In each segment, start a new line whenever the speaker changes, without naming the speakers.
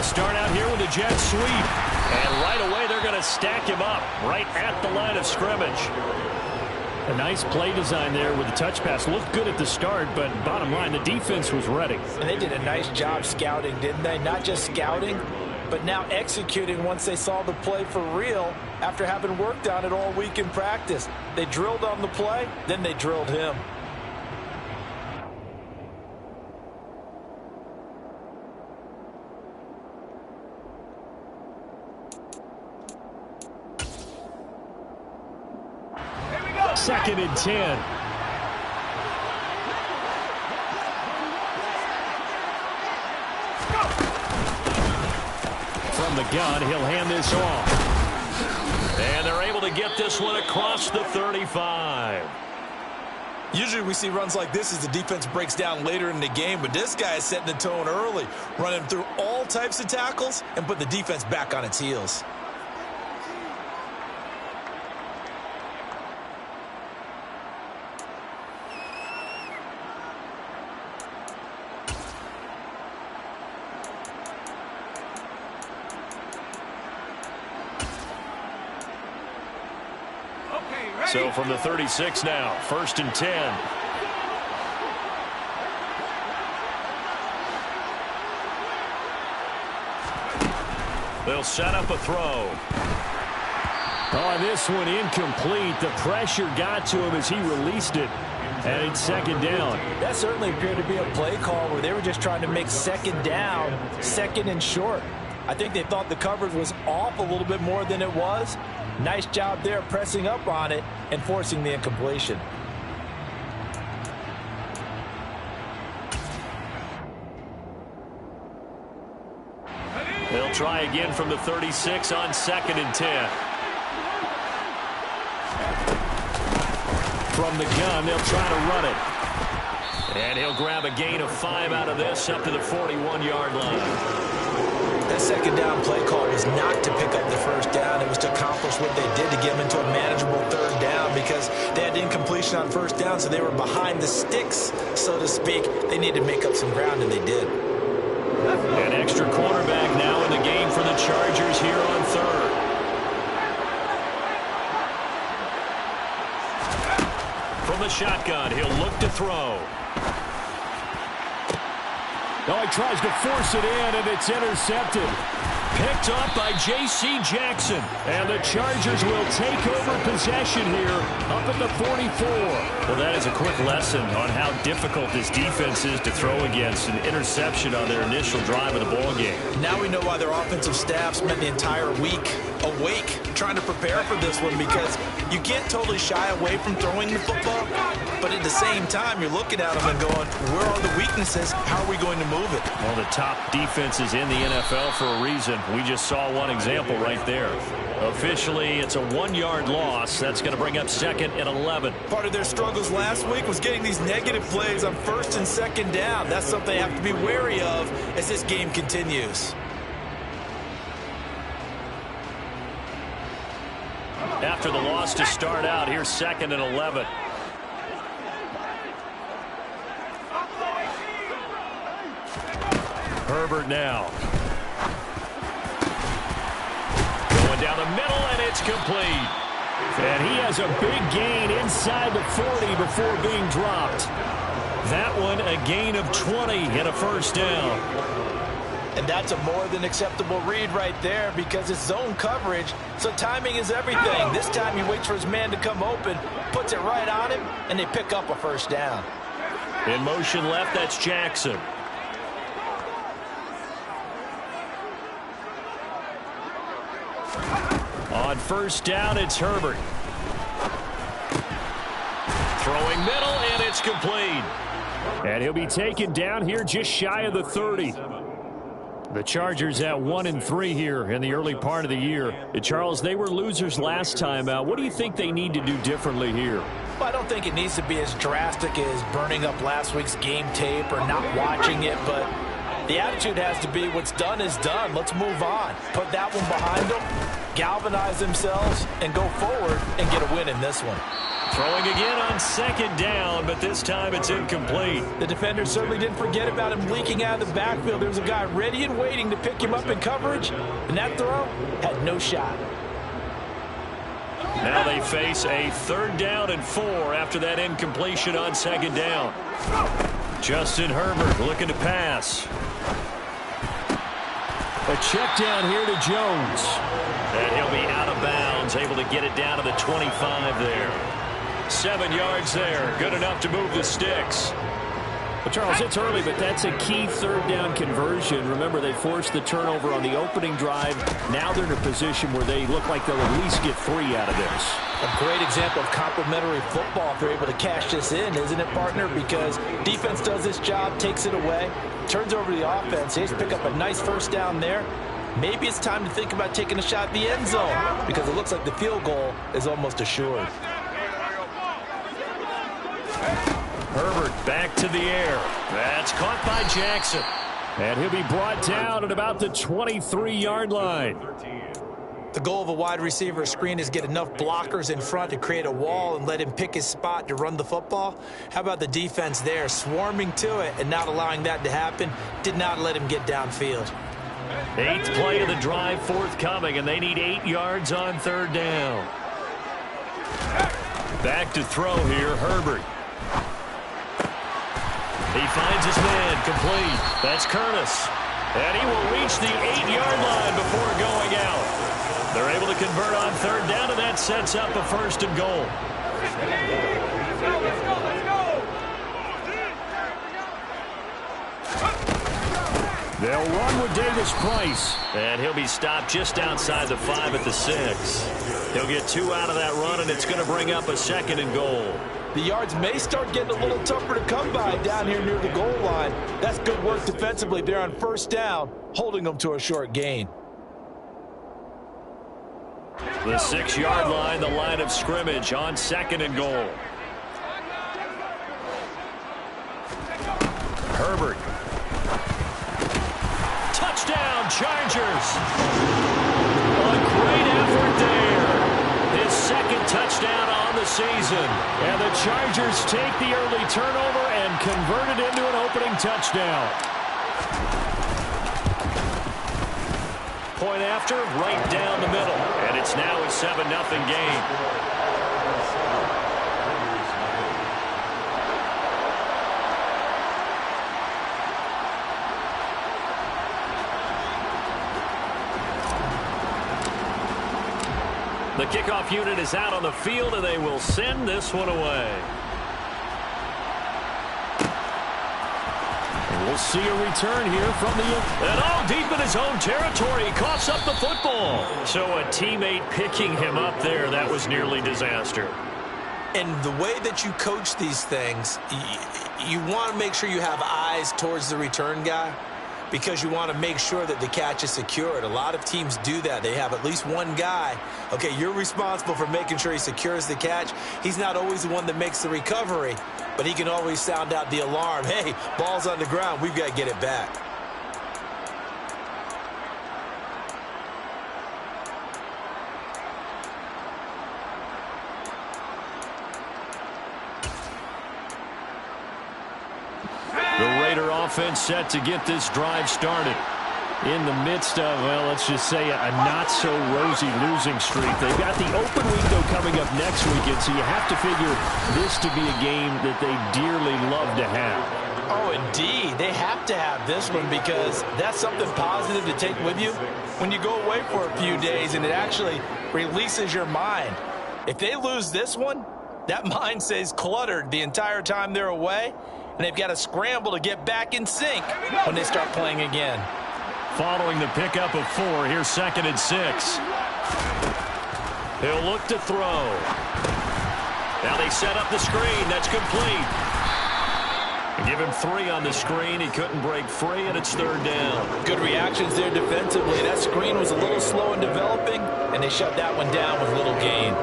start out here with a jet sweep. And right away, they're going to stack him up right at the line of scrimmage. A nice play design there with the touch pass. Looked good at the start, but bottom line, the defense was ready.
And they did a nice job scouting, didn't they? Not just scouting, but now executing once they saw the play for real after having worked on it all week in practice. They drilled on the play, then they drilled him.
Second and 10. From the gun, he'll hand this off. And they're able to get this one across the 35.
Usually we see runs like this as the defense breaks down later in the game, but this guy is setting the tone early, running through all types of tackles and put the defense back on its heels.
So from the 36 now, 1st and 10. They'll set up a throw. Oh, this one incomplete. The pressure got to him as he released it. And it's 2nd down.
That certainly appeared to be a play call where they were just trying to make 2nd down, 2nd and short. I think they thought the coverage was off a little bit more than it was. Nice job there pressing up on it and forcing the incompletion.
They'll try again from the 36 on 2nd and 10. From the gun, they'll try to run it. And he'll grab a gain of 5 out of this up to the 41-yard line.
That 2nd down play call was not to pick up the 1st down. It was to accomplish what they did to get them into a manageable 3rd down because they had incompletion on 1st down, so they were behind the sticks, so to speak. They needed to make up some ground, and they did.
An extra quarterback now in the game for the Chargers here on 3rd. From the shotgun, he'll look to throw. Oh, he tries to force it in, and it's intercepted. Picked up by J.C. Jackson. And the Chargers will take over possession here up at the 44. Well, that is a quick lesson on how difficult this defense is to throw against. An interception on their initial drive of the ballgame.
Now we know why their offensive staff spent the entire week awake trying to prepare for this one, because you can't totally shy away from throwing the football, but at the same time you're looking at them and going, where are the weaknesses? How are we going to move it?
Well, the top defenses in the NFL for a reason. We just saw one example right there. Officially, it's a 1-yard loss. That's going to bring up 2nd and 11.
Part of their struggles last week was getting these negative plays on 1st and 2nd down. That's something they have to be wary of as this game continues.
After the loss to start out, here's 2nd and 11. Herbert now. Going down the middle, and it's complete. And he has a big gain inside the 40 before being dropped. That one, a gain of 20 and a 1st down.
And that's a more than acceptable read right there because it's zone coverage, so timing is everything. This time he waits for his man to come open, puts it right on him, and they pick up a 1st down.
In motion left, that's Jackson. On 1st down, it's Herbert. Throwing middle, and it's complete. And he'll be taken down here just shy of the 30. The Chargers at 1-3 here in the early part of the year. Charles, they were losers last time out. What do you think they need to do differently here?
Well, I don't think it needs to be as drastic as burning up last week's game tape or not watching it, but the attitude has to be what's done is done. Let's move on. Put that one behind them, galvanize themselves, and go forward and get a win in this one.
Throwing again on second down, but this time it's incomplete.
The defender certainly didn't forget about him leaking out of the backfield. There was a guy ready and waiting to pick him up in coverage, and that throw had no shot.
Now they face a 3rd down and 4 after that incompletion on second down. Justin Herbert looking to pass. A check down here to Jones. And he'll be out of bounds, able to get it down to the 25 there. 7 yards there, good enough to move the sticks.
Well, Charles, it's early, but that's a key 3rd down conversion. Remember, they forced the turnover on the opening drive. Now they're in a position where they look like they'll at least get 3 out of this.
A great example of complementary football if they're able to cash this in, isn't it, partner? Because defense does this job, takes it away, turns over the offense. They just pick up a nice 1st down there. Maybe it's time to think about taking a shot at the end zone because it looks like the field goal is almost assured.
Herbert back to the air. That's caught by Jackson.
And he'll be brought down at about the 23-yard line.
The goal of a wide receiver screen is get enough blockers in front to create a wall and let him pick his spot to run the football. How about the defense there, swarming to it and not allowing that to happen? Did not let him get downfield.
8th play of the drive forthcoming, and they need 8 yards on 3rd down. Back to throw here, Herbert. He finds his man, complete. That's Curtis. And he will reach the 8-yard line before going out. They're able to convert on 3rd down, and that sets up a 1st and goal.
They'll run with Davis Price.
And he'll be stopped just outside the 5 at the 6. He'll get 2 out of that run, and it's going to bring up a 2nd and goal.
The yards may start getting a little tougher to come by down here near the goal line. That's good work defensively there on 1st down, holding them to a short gain.
The 6-yard line, the line of scrimmage on 2nd and goal. Herbert. Touchdown, Chargers. A great effort there. His 2nd touchdown on the season. And the Chargers take the early turnover and convert it into an opening touchdown. Point after, right down the middle. And it's now a 7-0 game. The kickoff unit is out on the field, and they will send this one away.
We'll see a return here from the...
And all deep in his own territory, he coughs up the football. So a teammate picking him up there, that was nearly disaster.
And the way that you coach these things, you want to make sure you have eyes towards the return guy because you want to make sure that the catch is secured. A lot of teams do that. They have at least one guy. Okay, you're responsible for making sure he secures the catch. He's not always the one that makes the recovery, but he can always sound out the alarm. Hey, ball's on the ground. We've got to get it back.
The Raider offense set to get this drive started.
In the midst of, well, let's just say a not-so-rosy losing streak. They've got the open window coming up next weekend, so you have to figure this to be a game that they dearly love to have.
Oh, indeed. They have to have this one because that's something positive to take with you when you go away for a few days, and it actually releases your mind. If they lose this one, that mind stays cluttered the entire time they're away, and they've got to scramble to get back in sync when they start playing again.
Following the pickup of 4, here's 2nd and 6. He'll look to throw. Now they set up the screen. That's complete. Give him 3 on the screen. He couldn't break free, and it's 3rd down.
Good reactions there defensively. That screen was a little slow in developing, and they shut that one down with little gain.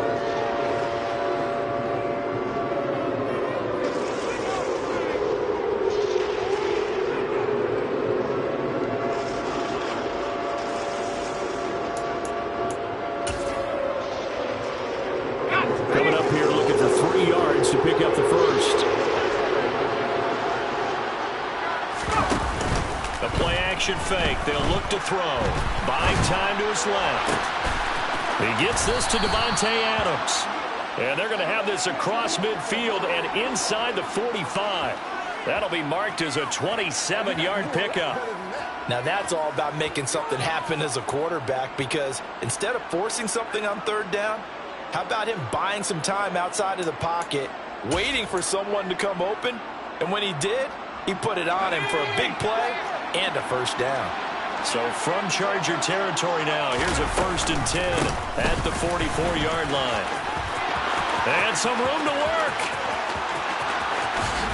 play-action fake. They'll look to throw. Buying time to his left. He gets this to Davante Adams. And they're going to have this across midfield and inside the 45. That'll be marked as a 27-yard pickup.
Now that's all about making something happen as a quarterback, because instead of forcing something on third down, how about him buying some time outside of the pocket, waiting for someone to come open, and when he did, he put it on him for a big play and a first down.
So from Charger territory now, here's a 1st and 10 at the 44-yard line. And some room to work.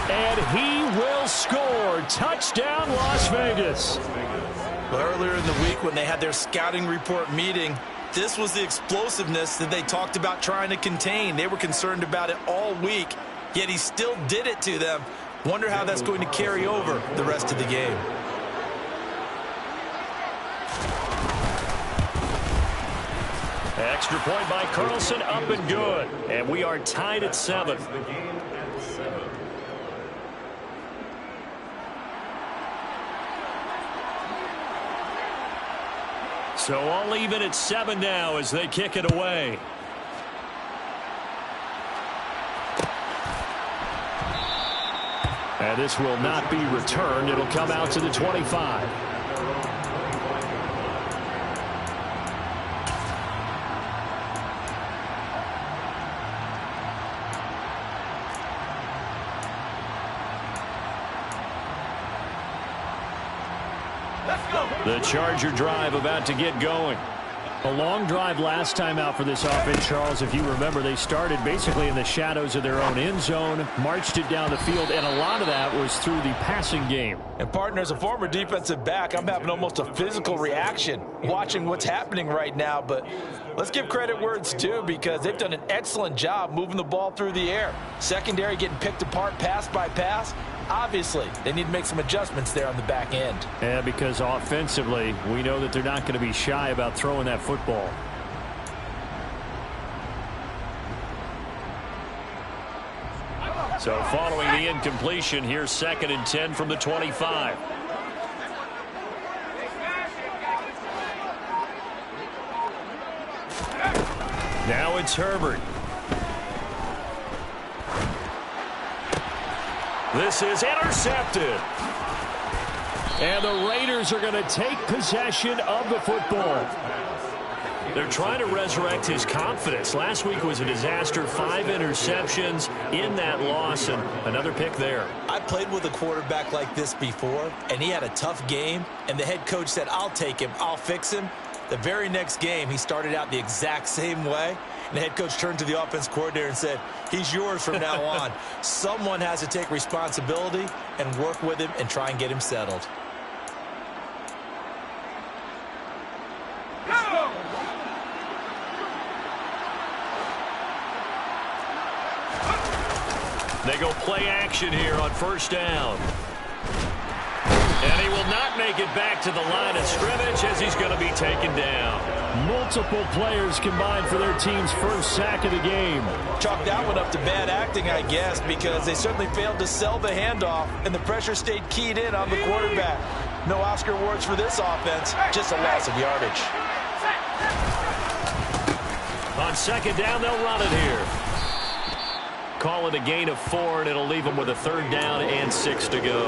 And he will score. Touchdown, Las Vegas.
But earlier in the week when they had their scouting report meeting, this was the explosiveness that they talked about trying to contain. They were concerned about it all week, yet he still did it to them. Wonder how that's going to carry over the rest of the game.
Extra point by Carlson, up and good. And we are tied at 7. So all even at 7 now as they kick it away. And this will not be returned. It'll come out to the 25. The Charger drive about to get going. A long drive last time out for this offense, Charles. If you remember, they started basically in the shadows of their own end zone, marched it down the field, and a lot of that was through the passing game.
And partner, as a former defensive back, I'm having almost a physical reaction watching what's happening right now. But let's give credit where it's due, because they've done an excellent job moving the ball through the air. Secondary getting picked apart pass by pass. Obviously, they need to make some adjustments there on the back end.
Yeah, because offensively, we know that they're not going to be shy about throwing that football. So following the incompletion, here's 2nd and 10 from the 25. Now it's Herbert. This is intercepted. And the Raiders are going to take possession of the football. They're trying to resurrect his confidence. Last week was a disaster. 5 interceptions in that loss, and another pick there.
I played with a quarterback like this before, and he had a tough game, and the head coach said, "I'll take him, I'll fix him." The very next game, he started out the exact same way. And the head coach turned to the offense coordinator and said, "He's yours from now on." Someone has to take responsibility and work with him and try and get him settled.
They go play action here on 1st down. And he will not make it back to the line of scrimmage as he's going to be taken down. Multiple players combined for their team's first sack of the game.
Chalk that one up to bad acting, I guess, because they certainly failed to sell the handoff, and the pressure stayed keyed in on the quarterback. No Oscar awards for this offense, just a loss of yardage.
On 2nd down, they'll run it here. Call it a gain of 4, and it'll leave them with a 3rd down and 6 to go.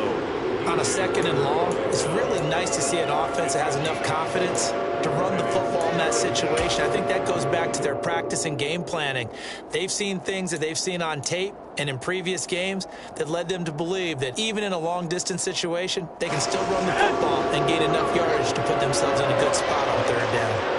On a 2nd and long, it's really nice to see an offense that has enough confidence to run the football in that situation. I think that goes back to their practice and game planning. They've seen things that they've seen on tape and in previous games that led them to believe that even in a long-distance situation, they can still run the football and gain enough yardage to put themselves in a good spot on 3rd down.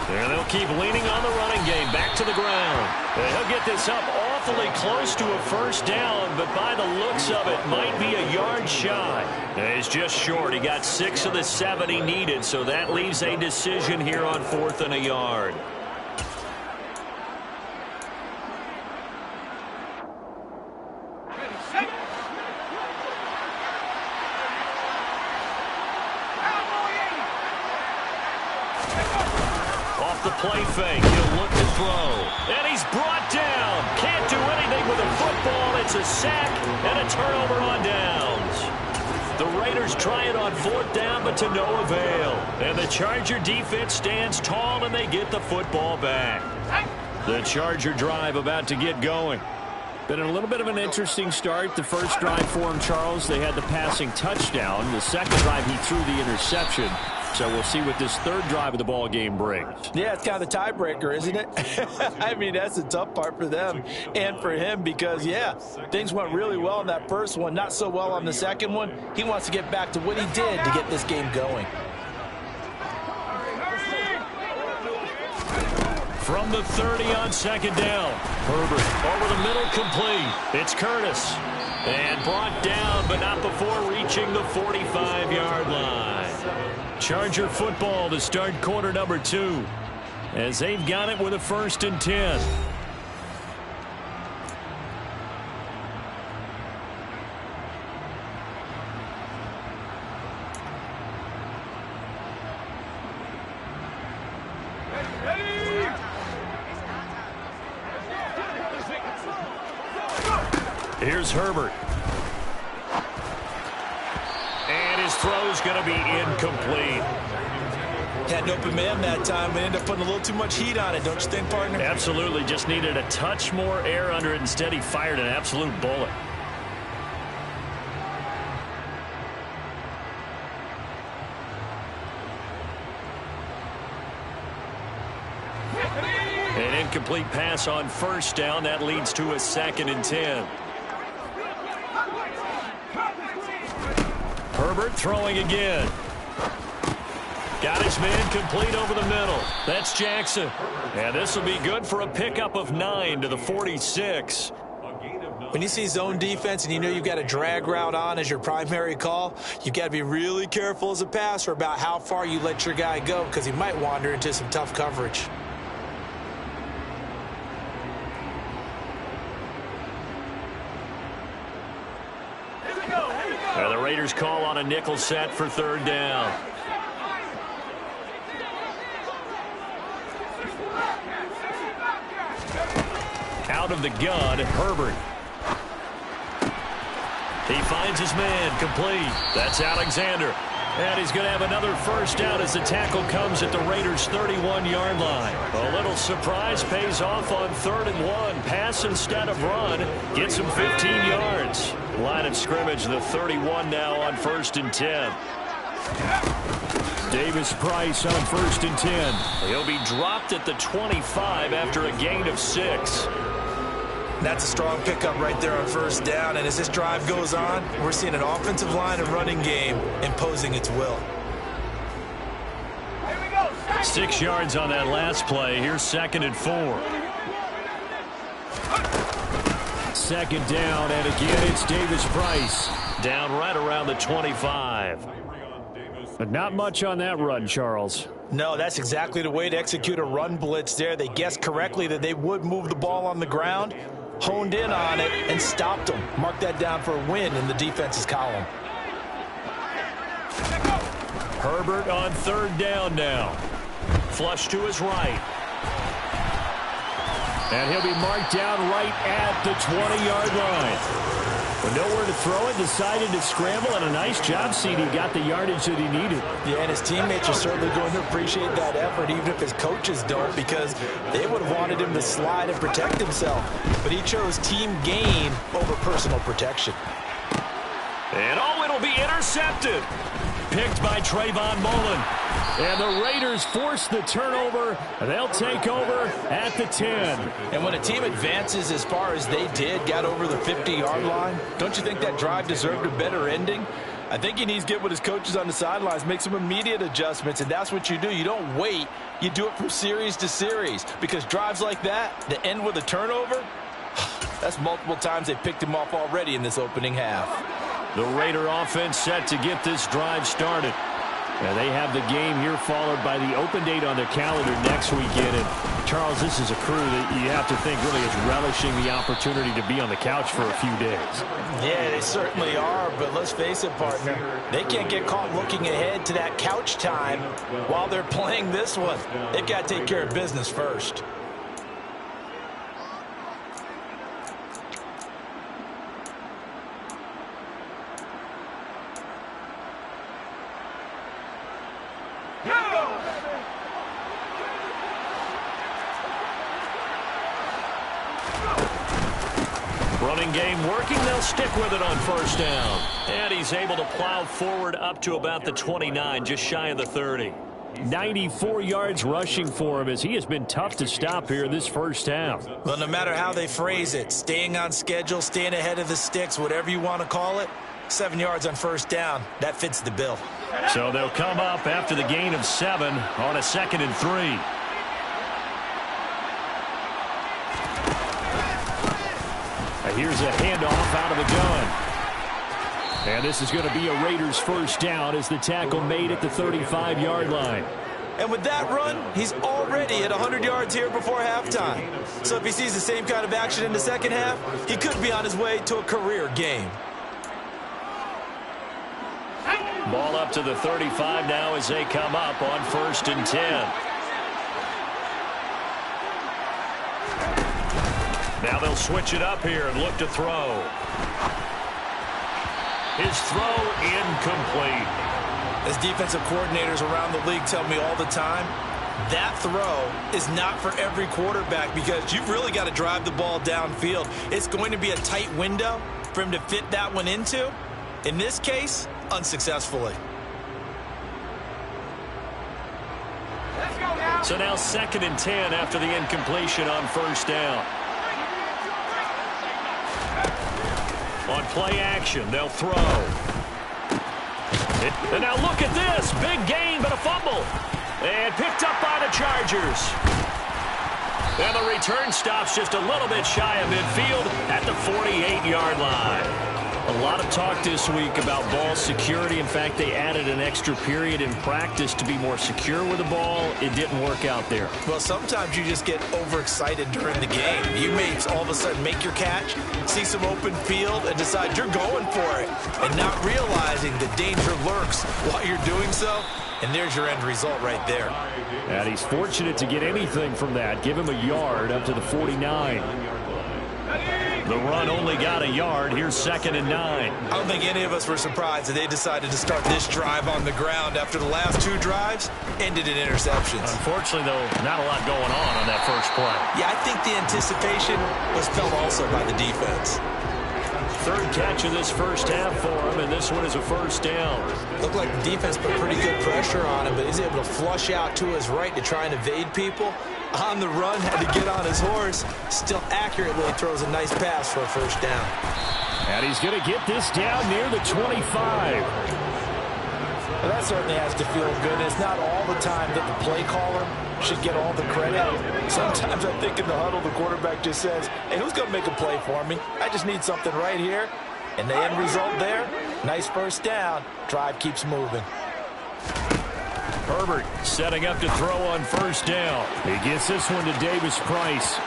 And they'll keep leaning on the running game. Back to the ground. And he'll get this up awfully close to a 1st down, but by the looks of it, might be a yard shy. And he's just short. He got 6 of the 7 he needed, so that leaves a decision here on 4th and a yard. Play fake. He'll look to throw. And he's brought down. Can't do anything with the football. It's a sack and a turnover on downs. The Raiders try it on 4th down, but to no avail. And the Charger defense stands tall, and they get the football back. The Charger drive about to get going. Been a little bit of an interesting start. The first drive for him, Charles, they had the passing touchdown. The second drive, he threw the interception. So we'll see what this third drive of the ball game brings.
Yeah, it's kind of the tiebreaker, isn't it? I mean, that's the tough part for them and for him because, yeah, things went really well in that first one, not so well on the second one. He wants to get back to what he did to get this game going.
From the 30 on 2nd down. Herbert over the middle, complete. It's Curtis. And brought down, but not before reaching the 45-yard line. Charger football to start quarter number 2. As they've got it with a 1st and 10. Here's Herbert. And his throw's going to be incomplete.
Had an open man that time and ended up putting a little too much heat on it, don't you think, partner?
Absolutely. Just needed a touch more air under it. Instead, he fired an absolute bullet. An incomplete pass on 1st down. That leads to a 2nd and 10. Herbert throwing again. Got his man complete over the middle. That's Jackson. And this will be good for a pickup of 9 to the 46.
When you see zone defense and you know you've got a drag route on as your primary call, you've got to be really careful as a passer about how far you let your guy go because he might wander into some tough coverage.
And the Raiders call on a nickel set for 3rd down. Out of the gun, Herbert. He finds his man, complete. That's Alexander. And he's going to have another 1st down as the tackle comes at the Raiders' 31-yard line. A little surprise pays off on 3rd and 1. Pass instead of run. Gets him 15 yards. Line of scrimmage, the 31 now on 1st and 10. Davis Price on 1st and 10. He'll be dropped at the 25 after a gain of 6.
That's a strong pickup right there on 1st down. And as this drive goes on, we're seeing an offensive line and running game imposing its will.
6 yards on that last play. Here's 2nd and 4. 2nd down, and again it's Davis Price. Down right around the 25. But not much on that run, Charles.
No, that's exactly the way to execute a run blitz there. They guessed correctly that they would move the ball on the ground, honed in on it, and stopped them. Mark that down for a win in the defense's column.
Herbert on 3rd down now. Flush to his right. And he'll be marked down right at the 20-yard line. With nowhere to throw it, decided to scramble, and a nice job, CD. Got the yardage that he needed.
Yeah, and his teammates are certainly going to appreciate that effort, even if his coaches don't, because they would have wanted him to slide and protect himself. But he chose team gain over personal protection.
And it'll be intercepted. Picked by Trayvon Mullen. And the Raiders force the turnover. They'll take over at the 10.
And when a team advances as far as they did, got over the 50-yard line, don't you think that drive deserved a better ending? I think he needs to get with his coaches on the sidelines, make some immediate adjustments, and that's what you do. You don't wait. You do it from series to series, because drives like that end with a turnover, that's multiple times they picked him off already in this opening half.
The Raider offense set to get this drive started. And they have the game here followed by the open date on their calendar next weekend. And Charles, this is a crew that you have to think really is relishing the opportunity to be on the couch for a few days.
Yeah, they certainly are, but let's face it, partner, they can't get caught looking ahead to that couch time while they're playing this one. They've got to take care of business first.
Running game working. They'll stick with it on first down. And he's able to plow forward up to about the 29, just shy of the 30.
94 yards rushing for him as he has been tough to stop here this first half.
Well, no matter how they phrase it, staying on schedule, staying ahead of the sticks, whatever you want to call it, 7 yards on first down, that fits the bill.
So they'll come up after the gain of 7 on a 2nd and 3.
Here's a handoff out of the gun. And this is going to be a Raiders first down as the tackle made at the 35-yard line.
And with that run, he's already at 100 yards here before halftime. So if he sees the same kind of action in the second half, he could be on his way to a career game.
Ball up to the 35 now as they come up on 1st and 10. Now they'll switch it up here and look to throw. His throw incomplete.
As defensive coordinators around the league tell me all the time, that throw is not for every quarterback because you've really got to drive the ball downfield. It's going to be a tight window for him to fit that one into. In this case, unsuccessfully.
So now 2nd and 10 after the incompletion on first down. On play action, they'll throw. And now look at this. Big gain, but a fumble. And picked up by the Chargers. And the return stops just a little bit shy of midfield at the 48-yard line. A lot of talk this week about ball security. In fact, they added an extra period in practice to be more secure with the ball. It didn't work out there.
Well, sometimes you just get overexcited during the game. You may all of a sudden make your catch, see some open field, and decide you're going for it, and not realizing the danger lurks while you're doing so. And there's your end result right there.
And he's fortunate to get anything from that. Give him a yard up to the 49.
The run only got a yard. Here's 2nd and 9.
I don't think any of us were surprised that they decided to start this drive on the ground after the last 2 drives ended in interceptions.
Unfortunately, though, not a lot going on that first play.
Yeah, I think the anticipation was felt also by the defense.
3rd catch of this first half for him, and this one is a first down.
Looked like the defense put pretty good pressure on him, but he's able to flush out to his right to try and evade people. On the run, had to get on his horse. Still accurately throws a nice pass for a first down.
And he's going to get this down near the 25.
Well, that certainly has to feel good. It's not all the time that the play caller should get all the credit. Sometimes I think in the huddle, the quarterback just says, hey, who's going to make a play for me? I just need something right here. And the end result there, nice first down. Drive keeps moving.
Herbert setting up to throw on first down.
He gets this one to Davis Price.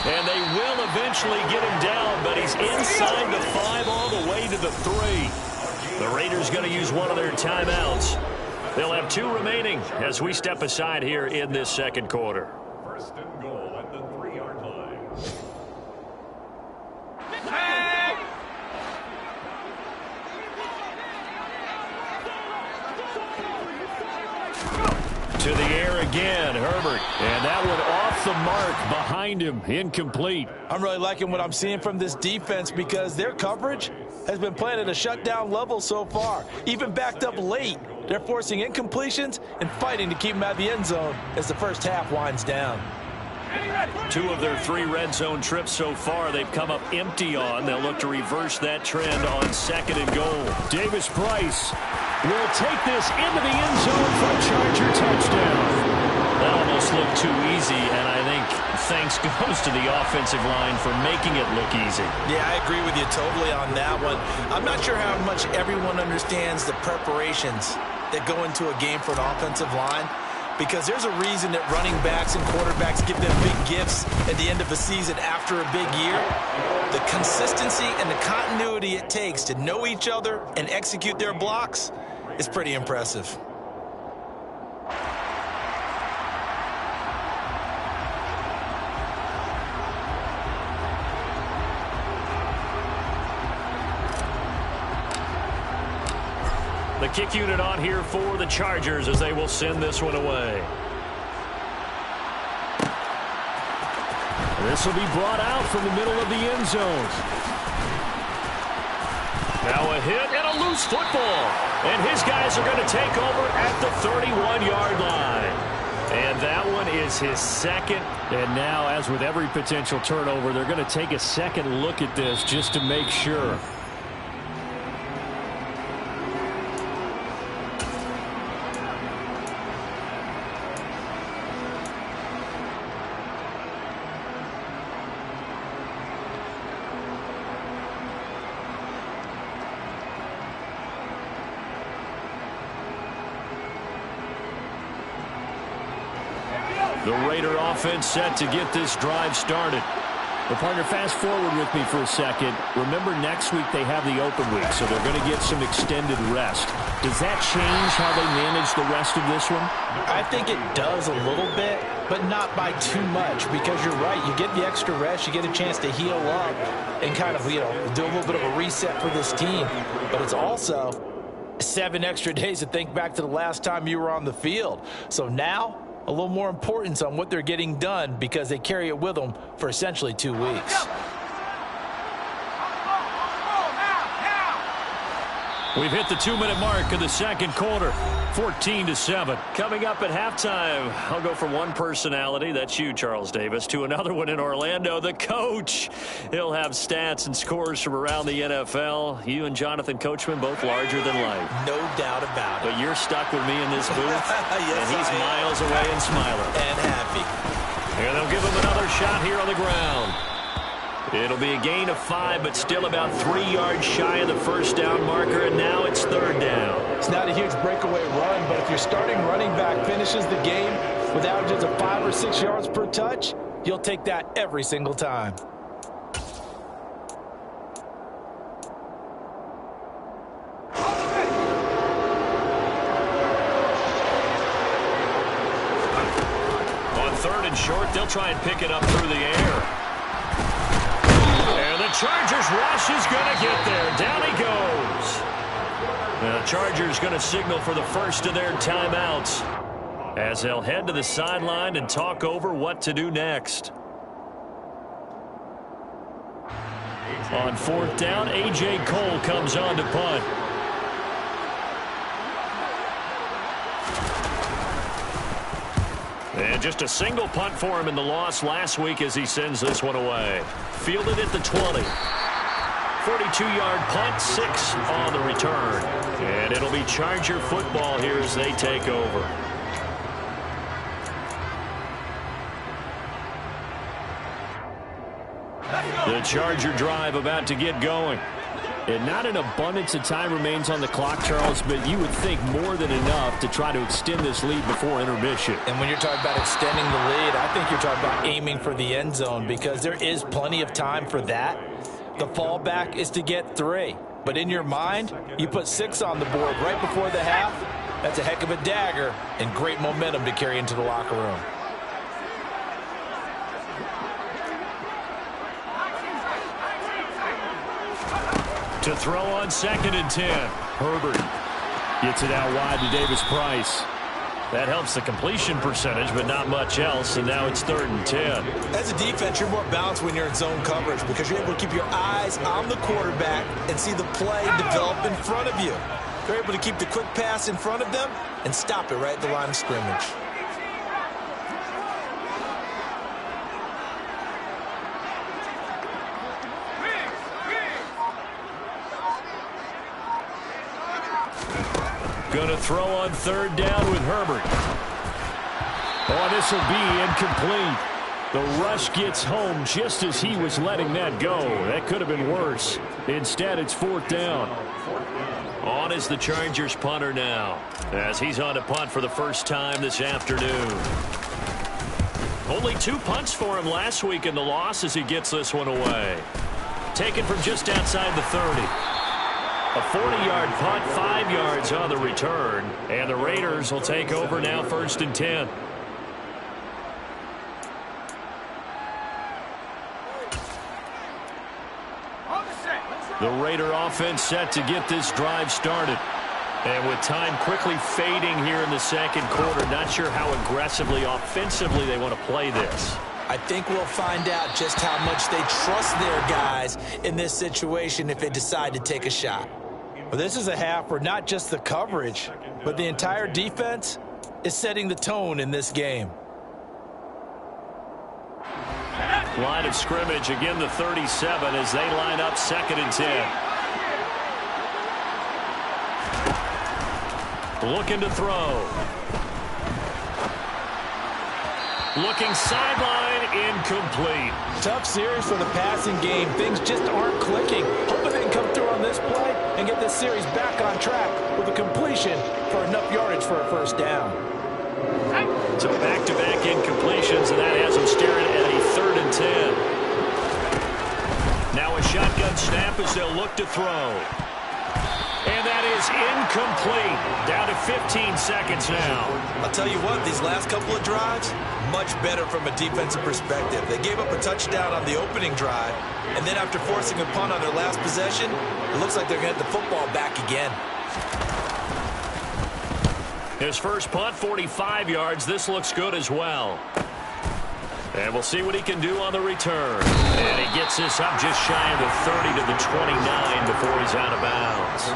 And they will eventually get him down, but he's inside the 5 all the way to the 3. The Raiders going to use one of their timeouts. They'll have 2 remaining as we step aside here in this second quarter.
1st and goal at the 3-yard line.
To the air again, Herbert. And that one off the mark behind him, incomplete.
I'm really liking what I'm seeing from this defense because their coverage has been playing at a shutdown level so far. Even backed up late, they're forcing incompletions and fighting to keep them out of the end zone as the first half winds down.
2 of their 3 red zone trips so far they've come up empty on. They'll look to reverse that trend on 2nd and goal.
Davis Price will take this into the end zone for a Charger touchdown.
That almost looked too easy, and I think thanks goes to the offensive line for making it look easy.
Yeah, I agree with you totally on that one. I'm not sure how much everyone understands the preparations that go into a game for an offensive line, because there's a reason that running backs and quarterbacks give them big gifts at the end of a season after a big year. The consistency and the continuity it takes to know each other and execute their blocks is pretty impressive.
The kick unit on here for the Chargers as they will send this one away. This will be brought out from the middle of the end zone. Now a hit and a loose football. And his guys are going to take over at the 31-yard line. And that one is his second. And now, as with every potential turnover, they're going to take a second look at this just to make sure. The Raider offense set to get this drive started. Well, partner, fast forward with me for a second. Remember, next week they have the open week, so they're going to get some extended rest. Does that change how they manage the rest of this one?
I think it does a little bit, but not by too much, because you're right. You get the extra rest, you get a chance to heal up and kind of, do a little bit of a reset for this team. But it's also 7 extra days to think back to the last time you were on the field. So now, a little more importance on what they're getting done because they carry it with them for essentially 2 weeks.
We've hit the 2-minute mark of the second quarter, 14-7. Coming up at halftime, I'll go from one personality, that's you, Charles Davis, to another one in Orlando, the coach. He'll have stats and scores from around the NFL. You and Jonathan Coachman, both larger than life.
No doubt about it.
But you're stuck with me in this booth,
Yes,
and he's miles away and smiling.
And happy.
And they'll give him another shot here on the ground. It'll be a gain of 5, but still about 3 yards shy of the first down marker, and now it's third down.
It's not a huge breakaway run, but if your starting running back finishes the game with averages of 5 or 6 yards per touch, you'll take that every single time.
On third and short, they'll try and pick it up through the air. And the Chargers rush is going to get there. Down he goes. The Chargers going to signal for the first of their timeouts as they'll head to the sideline and talk over what to do next. On fourth down, A.J. Cole comes on to punt. And just a single punt for him in the loss last week as he sends this one away. Fielded at the 20. 42-yard punt, 6 on the return. And it'll be Charger football here as they take over. The Charger drive about to get going. And not an abundance of time remains on the clock, Charles, but you would think more than enough to try to extend this lead before intermission.
And when you're talking about extending the lead, I think you're talking about aiming for the end zone because there is plenty of time for that. The fallback is to get 3. But in your mind, you put 6 on the board right before the half. That's a heck of a dagger and great momentum to carry into the locker room.
To throw on 2nd and 10. Herbert gets it out wide to Davis Price. That helps the completion percentage, but not much else, and now it's 3rd and 10.
As a defense, you're more balanced when you're in zone coverage because you're able to keep your eyes on the quarterback and see the play develop in front of you. You're able to keep the quick pass in front of them and stop it right at the line of scrimmage.
Going to throw on 3rd down with Herbert. Oh, this will be incomplete. The rush gets home just as he was letting that go. That could have been worse. Instead, it's 4th down. On is the Chargers punter now, as he's on to punt for the first time this afternoon. Only 2 punts for him last week in the loss as he gets this one away. Taken from just outside the 30. A 40-yard punt, 5 yards on the return. And the Raiders will take over now 1st and 10. The Raider offense set to get this drive started. And with time quickly fading here in the second quarter, not sure how aggressively, offensively they want to play this.
I think we'll find out just how much they trust their guys in this situation if they decide to take a shot. Well, this is a half where not just the coverage, but the entire defense is setting the tone in this game.
Line of scrimmage, again the 37 as they line up 2nd and 10. Looking to throw. Looking sideline, incomplete.
Tough series for the passing game. Things just aren't clicking. Hoping they can come through on this play and get this series back on track with a completion for enough yardage for a first down.
So back-to-back incompletions, and that has them staring at a 3rd and 10. Now a shotgun snap as they'll look to throw. And that is incomplete. Down to 15 seconds now.
I'll tell you what, these last couple of drives, much better from a defensive perspective. They gave up a touchdown on the opening drive, and then after forcing a punt on their last possession, it looks like they're going to get the football back again.
His first punt, 45 yards. This looks good as well. And we'll see what he can do on the return. And he gets this up just shy of the 30 to the 29 before he's out of bounds.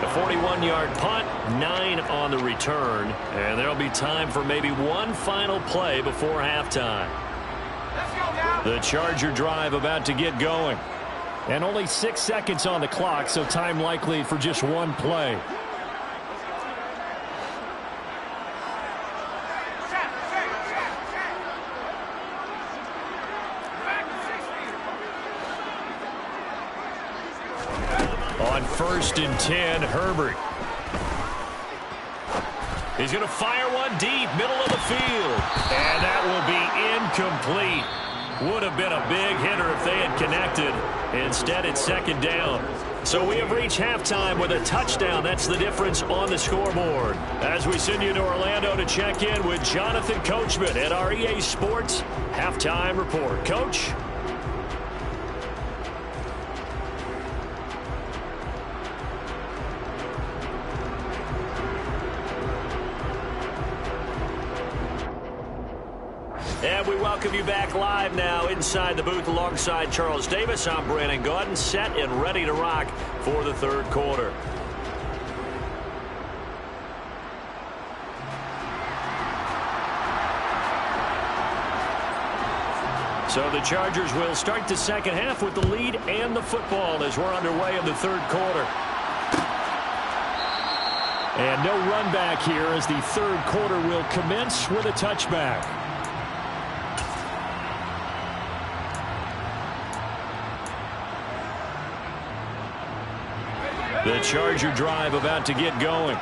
A 41-yard punt, 9 on the return. And there'll be time for maybe one final play before halftime. The Charger drive about to get going. And only 6 seconds on the clock, so time likely for just one play. On 1st and 10, Herbert. He's going to fire one deep, middle of the field. And that will be incomplete. Would have been a big hitter if they had connected. Instead, it's 2nd down. So we have reached halftime with a touchdown. That's the difference on the scoreboard. As we send you to Orlando to check in with Jonathan Coachman at our EA Sports Halftime Report. Coach? And we welcome you back live now inside the booth alongside Charles Davis. I'm Brandon Gaudin, set and ready to rock for the 3rd quarter. So the Chargers will start the 2nd half with the lead and the football as we're underway in the 3rd quarter. And no run back here as the 3rd quarter will commence with a touchback. The Charger drive about to get going.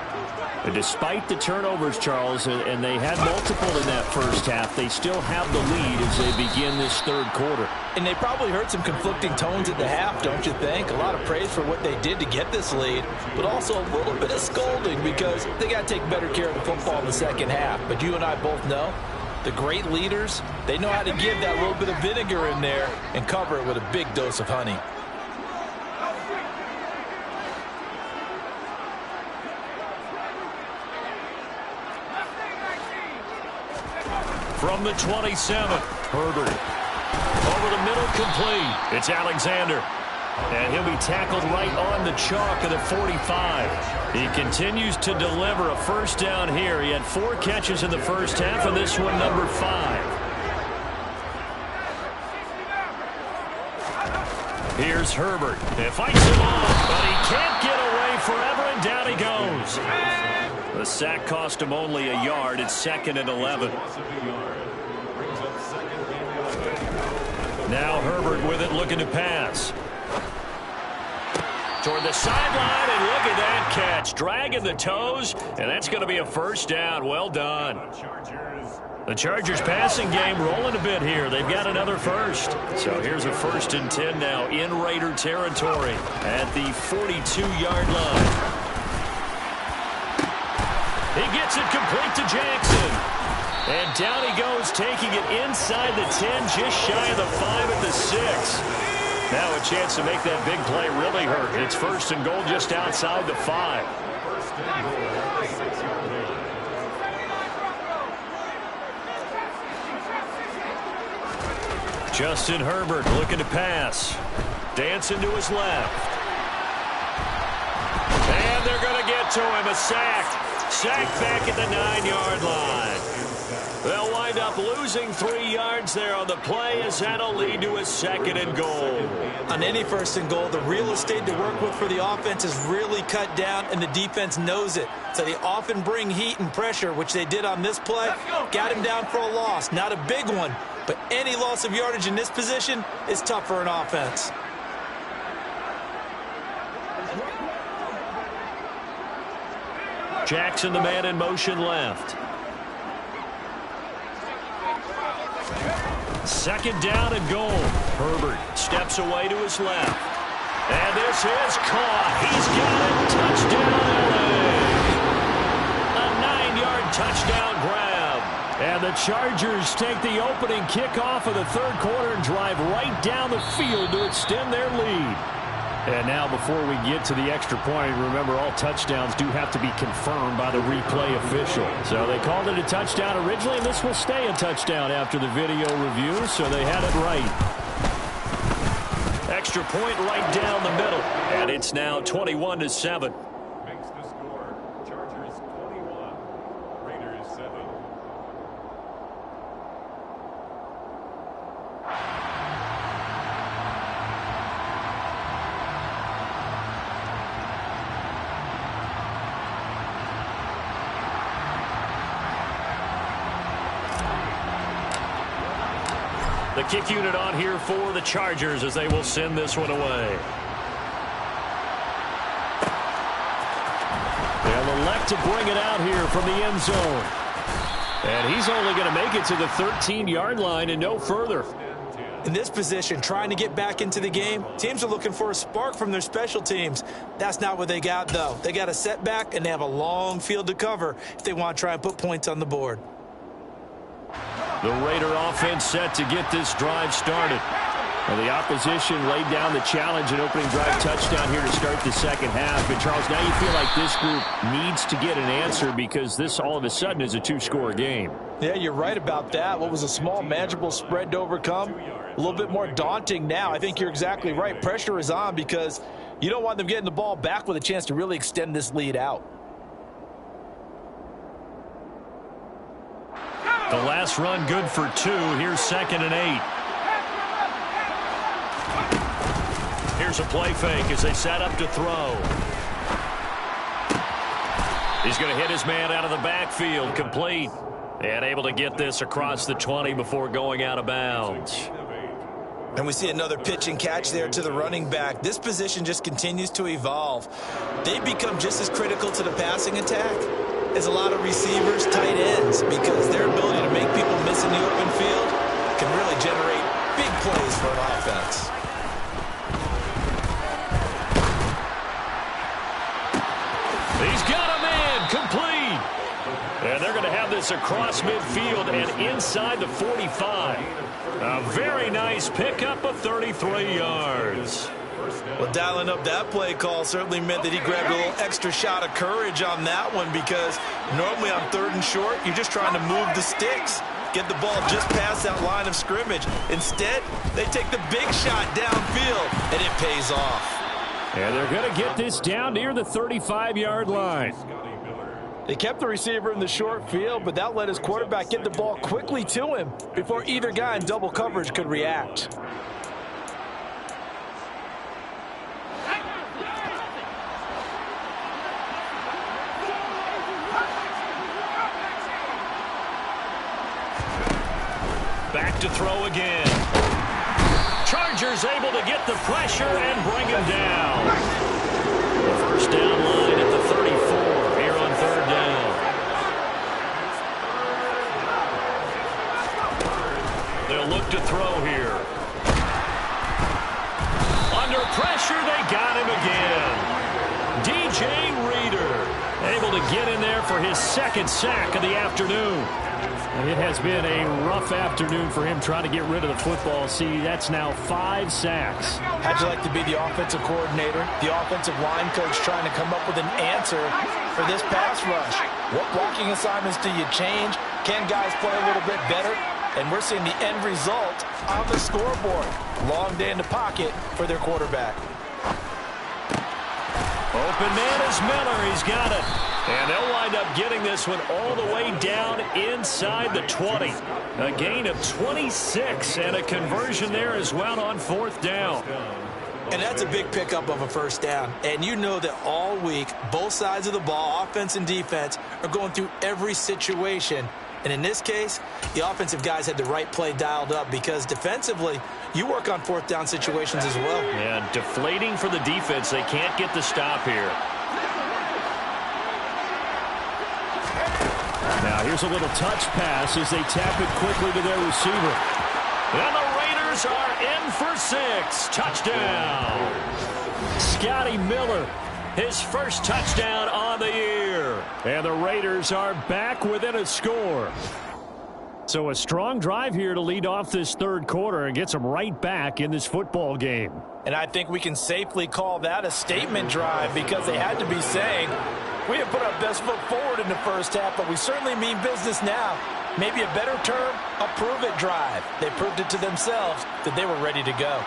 And despite the turnovers, Charles, and they had multiple in that first half, they still have the lead as they begin this 3rd quarter.
And they probably heard some conflicting tones at the half, don't you think? A lot of praise for what they did to get this lead, but also a little bit of scolding because they got to take better care of the football in the 2nd half. But you and I both know the great leaders, they know how to give that little bit of vinegar in there and cover it with a big dose of honey.
From the 27, Herbert. Over the middle, complete. It's Alexander. And he'll be tackled right on the chalk of the 45. He continues to deliver a first down here. He had 4 catches in the first half, and this one number 5. Here's Herbert. He fights him off, but he can't get away forever, and down he goes. The sack cost him only a yard. It's 2nd and 11. Now Herbert with it, looking to pass. Toward the sideline, and look at that catch. Dragging the toes, and that's going to be a first down. Well done. The Chargers passing game rolling a bit here. They've got another first. So here's a 1st and 10 now in Raider territory at the 42-yard line. He gets it complete to Jackson. And down he goes, taking it inside the 10, just shy of the 5 at the 6. Now a chance to make that big play really hurt. It's 1st and goal just outside the 5.
Justin Herbert looking to pass. Dancing to his left. And they're going to get to him. A sack. Sack back at the 9-yard line. They'll wind up losing 3 yards there on the play as that'll lead to a 2nd and goal.
On any 1st and goal, the real estate to work with for the offense is really cut down, and the defense knows it. So they often bring heat and pressure, which they did on this play. Got him down for a loss. Not a big one, but any loss of yardage in this position is tough for an offense.
Jackson, the man in motion left. 2nd down and goal. Herbert steps away to his left. And this is caught. He's got it. Touchdown, LA. A 9-yard touchdown grab. And the Chargers take the opening kickoff of the 3rd quarter and drive right down the field to extend their lead. And now before we get to the extra point, remember all touchdowns do have to be confirmed by the replay official. So they called it a touchdown originally, and this will stay a touchdown after the video review, so they had it right. Extra point right down the middle, and it's now 21-7.
Makes the score. Chargers 21, Raiders 7.
The kick unit on here for the Chargers as they will send this one away. They'll elect to bring it out here from the end zone. And he's only going to make it to the 13-yard line and no further.
In this position, trying to get back into the game, teams are looking for a spark from their special teams. That's not what they got, though. They got a setback, and they have a long field to cover if they want to try and put points on the board.
The Raider offense set to get this drive started. And the opposition laid down the challenge and opening drive touchdown here to start the 2nd half. But, Charles, now you feel like this group needs to get an answer because this all of a sudden is a 2-score game.
Yeah, you're right about that. What was a small, manageable spread to overcome, a little bit more daunting now. I think you're exactly right. Pressure is on because you don't want them getting the ball back with a chance to really extend this lead out.
The last run good for 2. Here's 2nd and 8. Here's a play fake as they set up to throw. He's going to hit his man out of the backfield, complete. And able to get this across the 20 before going out of bounds.
And we see another pitch and catch there to the running back. This position just continues to evolve. They've become just as critical to the passing attack as a lot of receivers, tight ends, because their ability to make people miss in the open field can really generate big plays for an offense.
He's got a man, complete. And they're going to have this across midfield and inside the 45. A very nice pickup of 33 yards.
Well, dialing up that play call certainly meant that he grabbed a little extra shot of courage on that one because normally on 3rd and short, you're just trying to move the sticks, get the ball just past that line of scrimmage. Instead, they take the big shot downfield, and it pays off.
And they're going to get this down near the 35-yard line.
They kept the receiver in the short field, but that let his quarterback get the ball quickly to him before either guy in double coverage could react.
Back to throw again. Chargers able to get the pressure and bring him down. The 1st down line at the 34 here on 3rd down. They'll look to throw here. Under pressure, they got him again. DJ Reader able to get in there for his 2nd sack of the afternoon. It has been a rough afternoon for him trying to get rid of the football. See, that's now 5 sacks.
How'd you like to be the offensive coordinator, the offensive line coach trying to come up with an answer for this pass rush? What blocking assignments do you change? Can guys play a little bit better? And we're seeing the end result on the scoreboard. Long day in the pocket for their quarterback.
Open man is Miller. He's got it. And they'll wind up getting this one all the way down inside the 20. A gain of 26 and a conversion there as well on 4th down.
And that's a big pickup of a first down. And you know that all week, both sides of the ball, offense and defense, are going through every situation. And in this case, the offensive guys had the right play dialed up because defensively, you work on 4th down situations as well.
Yeah, deflating for the defense. They can't get the stop here. Now here's a little touch pass as they tap it quickly to their receiver. And the Raiders are in for 6. Touchdown. Scotty Miller, his first touchdown on the year. And the Raiders are back within a score. So a strong drive here to lead off this third quarter and gets them right back in this football game.
And I think we can safely call that a statement drive because they had to be saying, we have put our best foot forward in the first half, but we certainly mean business now. Maybe a better term, a prove-it drive. They proved it to themselves that they were ready to go.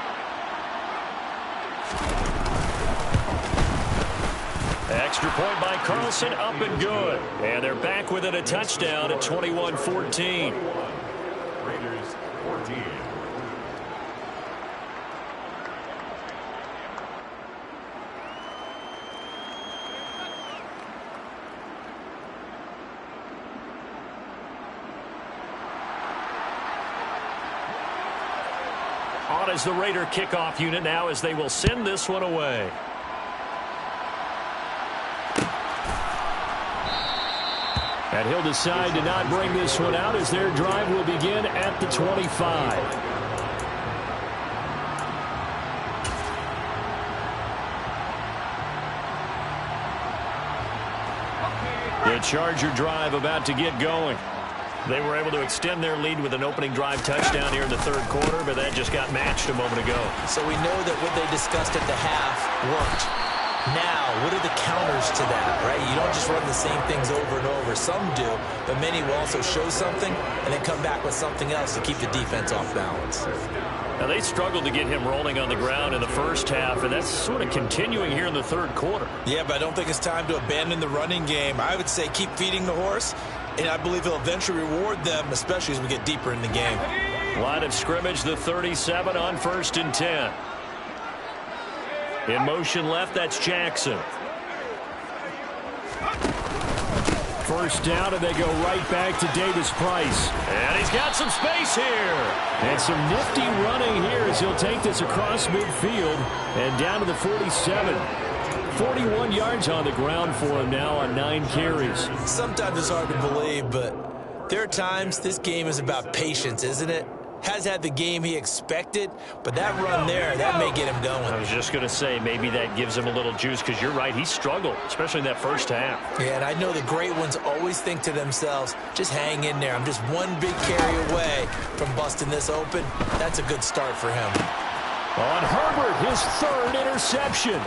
Extra point by Carlson, up and good. And they're back within a touchdown at 21-14.
Raiders 14.
On as the Raider kickoff unit now as they will send this one away. And he'll decide to not bring this one out as their drive will begin at the 25. The Charger drive about to get going. They were able to extend their lead with an opening drive touchdown here in the third quarter, but that just got matched a moment ago.
So we know that what they discussed at the half worked. Now, what are the counters to that, right? You don't just run the same things over and over. Some do, but many will also show something and then come back with something else to keep the defense off balance.
Now, they struggled to get him rolling on the ground in the first half, and that's sort of continuing here in the third quarter.
Yeah, but I don't think it's time to abandon the running game. I would say keep feeding the horse, and I believe he'll eventually reward them, especially as we get deeper in the game.
Line of scrimmage, the 37 on 1st and 10. In motion left, that's Jackson. First down, and they go right back to Davis Price. And he's got some space here. And some nifty running here as he'll take this across midfield and down to the 47. 41 yards on the ground for him now on 9 carries.
Sometimes it's hard to believe, but there are times this game is about patience, isn't it? Has had the game he expected, but that run there, that may get him going.
I was just going to say, maybe that gives him a little juice, because you're right, he struggled, especially in that first half.
Yeah, and I know the great ones always think to themselves, just hang in there. I'm just one big carry away from busting this open. That's a good start for him.
On Herbert, his 3rd interception.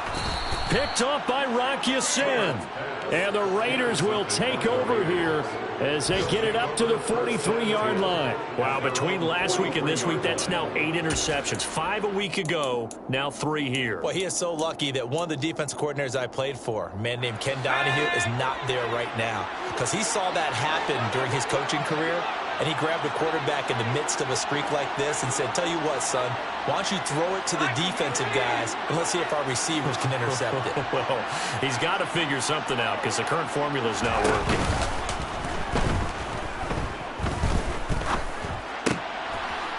Picked off by Rock Ya-Sin. And the Raiders will take over here as they get it up to the 43-yard line. Wow, between last week and this week, that's now 8 interceptions. 5 a week ago, now 3 here.
Well, he is so lucky that one of the defensive coordinators I played for, a man named Ken Donahue, is not there right now, because he saw that happen during his coaching career, and he grabbed the quarterback in the midst of a streak like this and said, tell you what, son, why don't you throw it to the defensive guys, and let's see if our receivers can intercept it.
Well, he's got to figure something out because the current formula is not working.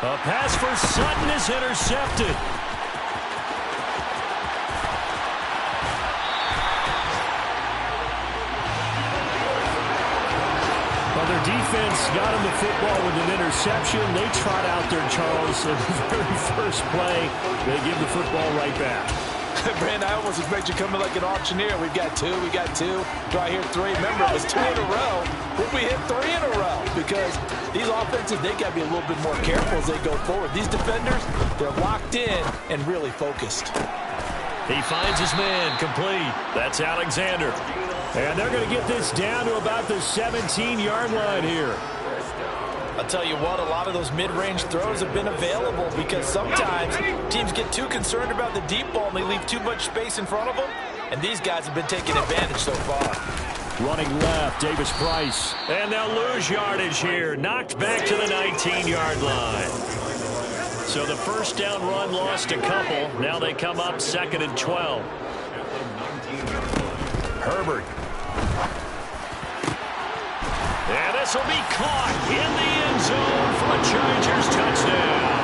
A pass for Sutton is intercepted. Well, their defense got him the football with an interception. They trot out there, Charles, in the very first play. They give the football right back.
Brand, I almost expect you coming like an auctioneer. We've got 2, we got 2. Do I hear 3? Remember, it was 2 in a row. Would we hit 3 in a row? Because these offenses, they got to be a little bit more careful as they go forward. These defenders, they're locked in and really focused.
He finds his man complete. That's Alexander. And they're going to get this down to about the 17-yard line here.
I'll tell you what, a lot of those mid-range throws have been available because sometimes teams get too concerned about the deep ball and they leave too much space in front of them, and these guys have been taking advantage so far.
Running left, Davis Price.
And they'll lose yardage here. Knocked back to the 19-yard line. So the first down run lost a couple. Now they come up 2nd and 12. Herbert. And this will be caught in the end zone for a Chargers touchdown.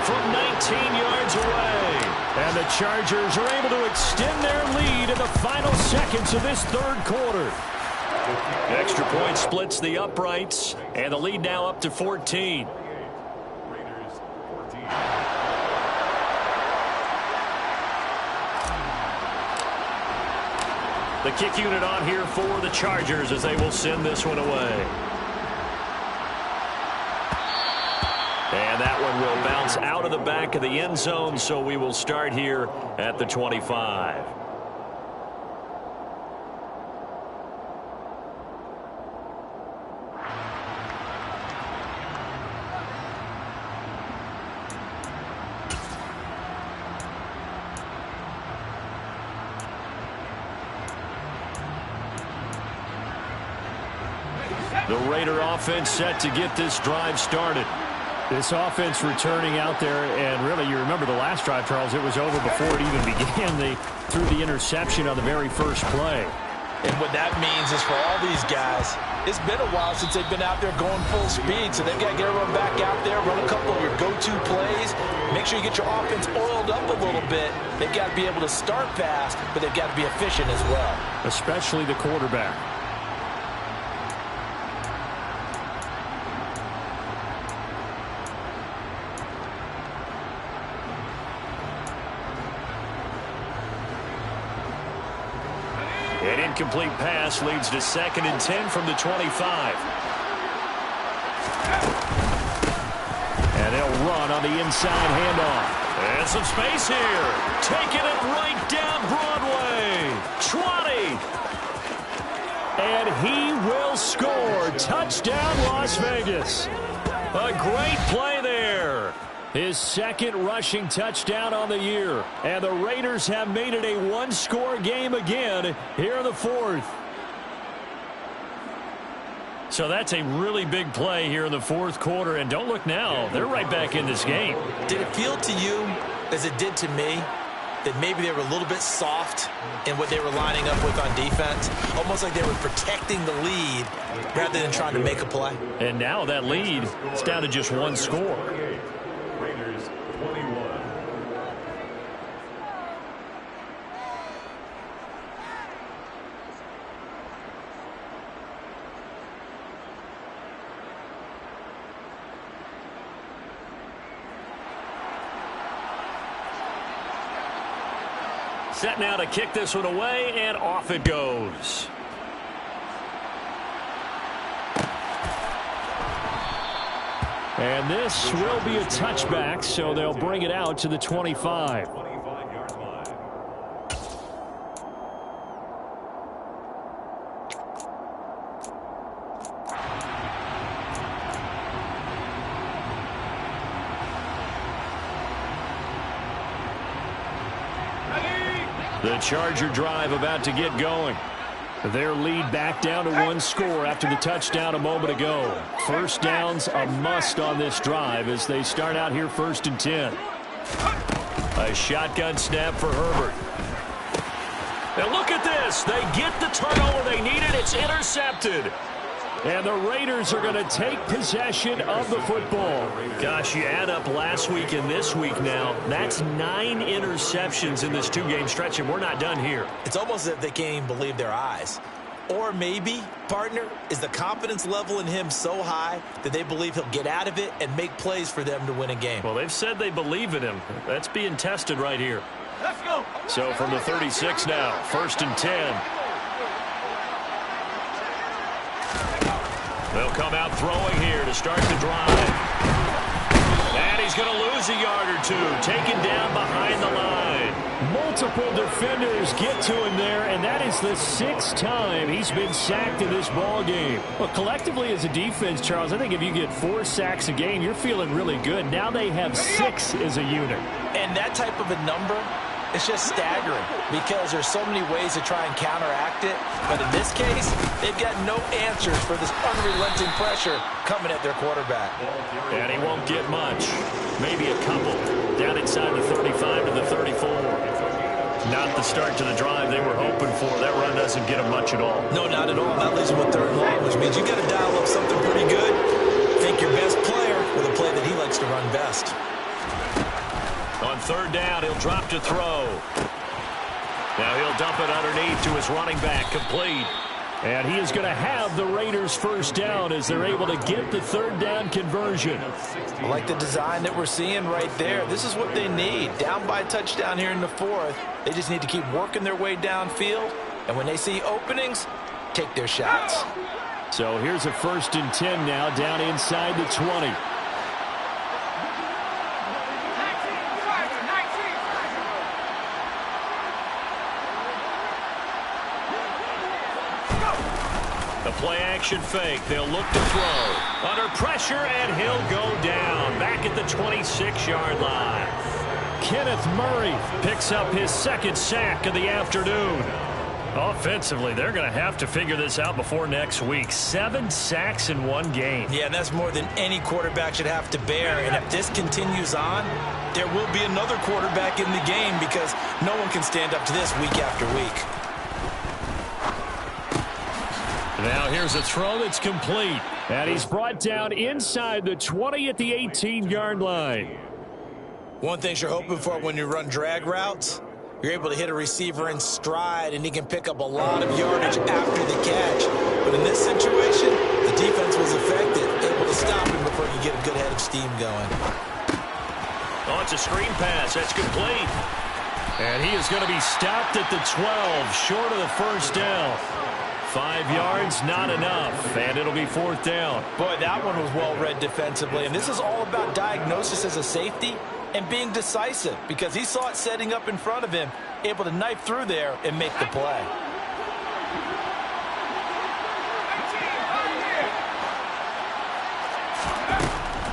From 19 yards away. And the Chargers are able to extend their lead in the final seconds of this third quarter. Extra point splits the uprights, and the lead now up to 14.
Raiders 14.
The kick unit on here for the Chargers as they will send this one away. And that one will bounce out of the back of the end zone, so we will start here at the 25. The Raider offense set to get this drive started.
This offense returning out there, and really, you remember the last drive, Charles, it was over before it even began. They threw the interception on the very first play.
And what that means is for all these guys, it's been a while since they've been out there going full speed, so they've got to get everyone back out there, run a couple of your go-to plays, make sure you get your offense oiled up a little bit. They've got to be able to start fast, but they've got to be efficient as well.
Especially the quarterback.
An incomplete pass leads to 2nd and 10 from the 25. And they'll run on the inside handoff. And some space here. Taking it right down Broadway. 20. And he will score. Touchdown, Las Vegas. A great play there. His 2nd rushing touchdown on the year. And the Raiders have made it a one-score game again here in the 4th. So that's a really big play here in the 4th quarter. And don't look now. They're right back in this game.
Did it feel to you, as it did to me, that maybe they were a little bit soft in what they were lining up with on defense? Almost like they were protecting the lead rather than trying to make a play.
And now that lead is down to just one score.
Raiders 21.
Set now to kick this one away, and off it goes.
And this will be a touchback, so they'll bring it out to the 25.
25-yard line.
The Charger drive about to get going.
Their lead back down to one score after the touchdown a moment ago. First down's a must on this drive as they start out here 1st and 10.
A shotgun snap for Herbert. And look at this. They get the turnover they needed. It's intercepted.
And the Raiders are going to take possession of the football.
Gosh, you add up last week and this week now. That's 9 interceptions in this 2-game stretch, and we're not done here.
It's almost as if they can't even believe their eyes. Or maybe, partner, is the confidence level in him so high that they believe he'll get out of it and make plays for them to win a game.
Well, they've said they believe in him. That's being tested right here.
Let's go.
So from the 36 now, 1st and 10. They'll come out throwing here to start the drive. And he's going to lose
lose a yard or two. Taken down behind the line.
Multiple defenders get to him there, and that is the 6th time he's been sacked in this ball game. Well, collectively as a defense, Charles, I think if you get 4 sacks a game, you're feeling really good. Now they have 6 as a unit.
And that type of a number, it's just staggering because there's so many ways to try and counteract it. But in this case, they've got no answers for this unrelenting pressure coming at their quarterback.
And he won't get much. Maybe a couple. Down inside the 35 to the 34. Not the start to the drive they were hoping for. That run doesn't get them much at all.
No, not at all. That leaves them with 3rd and long, which means you got to dial up something pretty good. Think your best player with a play that he likes to run best.
On 3rd down, he'll drop to throw. Now he'll dump it underneath to his running back, complete.
And he is going to have the Raiders' 1st down as they're able to get the 3rd down conversion.
I like the design that we're seeing right there. This is what they need. Down by a touchdown here in the 4th. They just need to keep working their way downfield. And when they see openings, take their shots.
So here's a 1st and 10 now, down inside the 20.
Play-action fake. They'll look to throw. Under pressure, and he'll go down. Back at the 26-yard line.
Kenneth Murray picks up his 2nd sack of the afternoon.
Offensively, they're going to have to figure this out before next week. 7 sacks in one game.
Yeah, that's more than any quarterback should have to bear. And if this continues on, there will be another quarterback in the game because no one can stand up to this week after week.
Now here's a throw that's complete. And he's brought down inside the 20 at the 18-yard line.
One thing you're hoping for when you run drag routes, you're able to hit a receiver in stride, and he can pick up a lot of yardage after the catch. But in this situation, the defense was effective, able to stop him before you get a good head of steam going.
Oh, it's a screen pass. That's complete.
And he is going to be stopped at the 12, short of the 1st down. 5 yards, not enough, and it'll be 4th down.
Boy, that one was well read defensively, and this is all about diagnosis as a safety and being decisive because he saw it setting up in front of him, able to knife through there and make the play.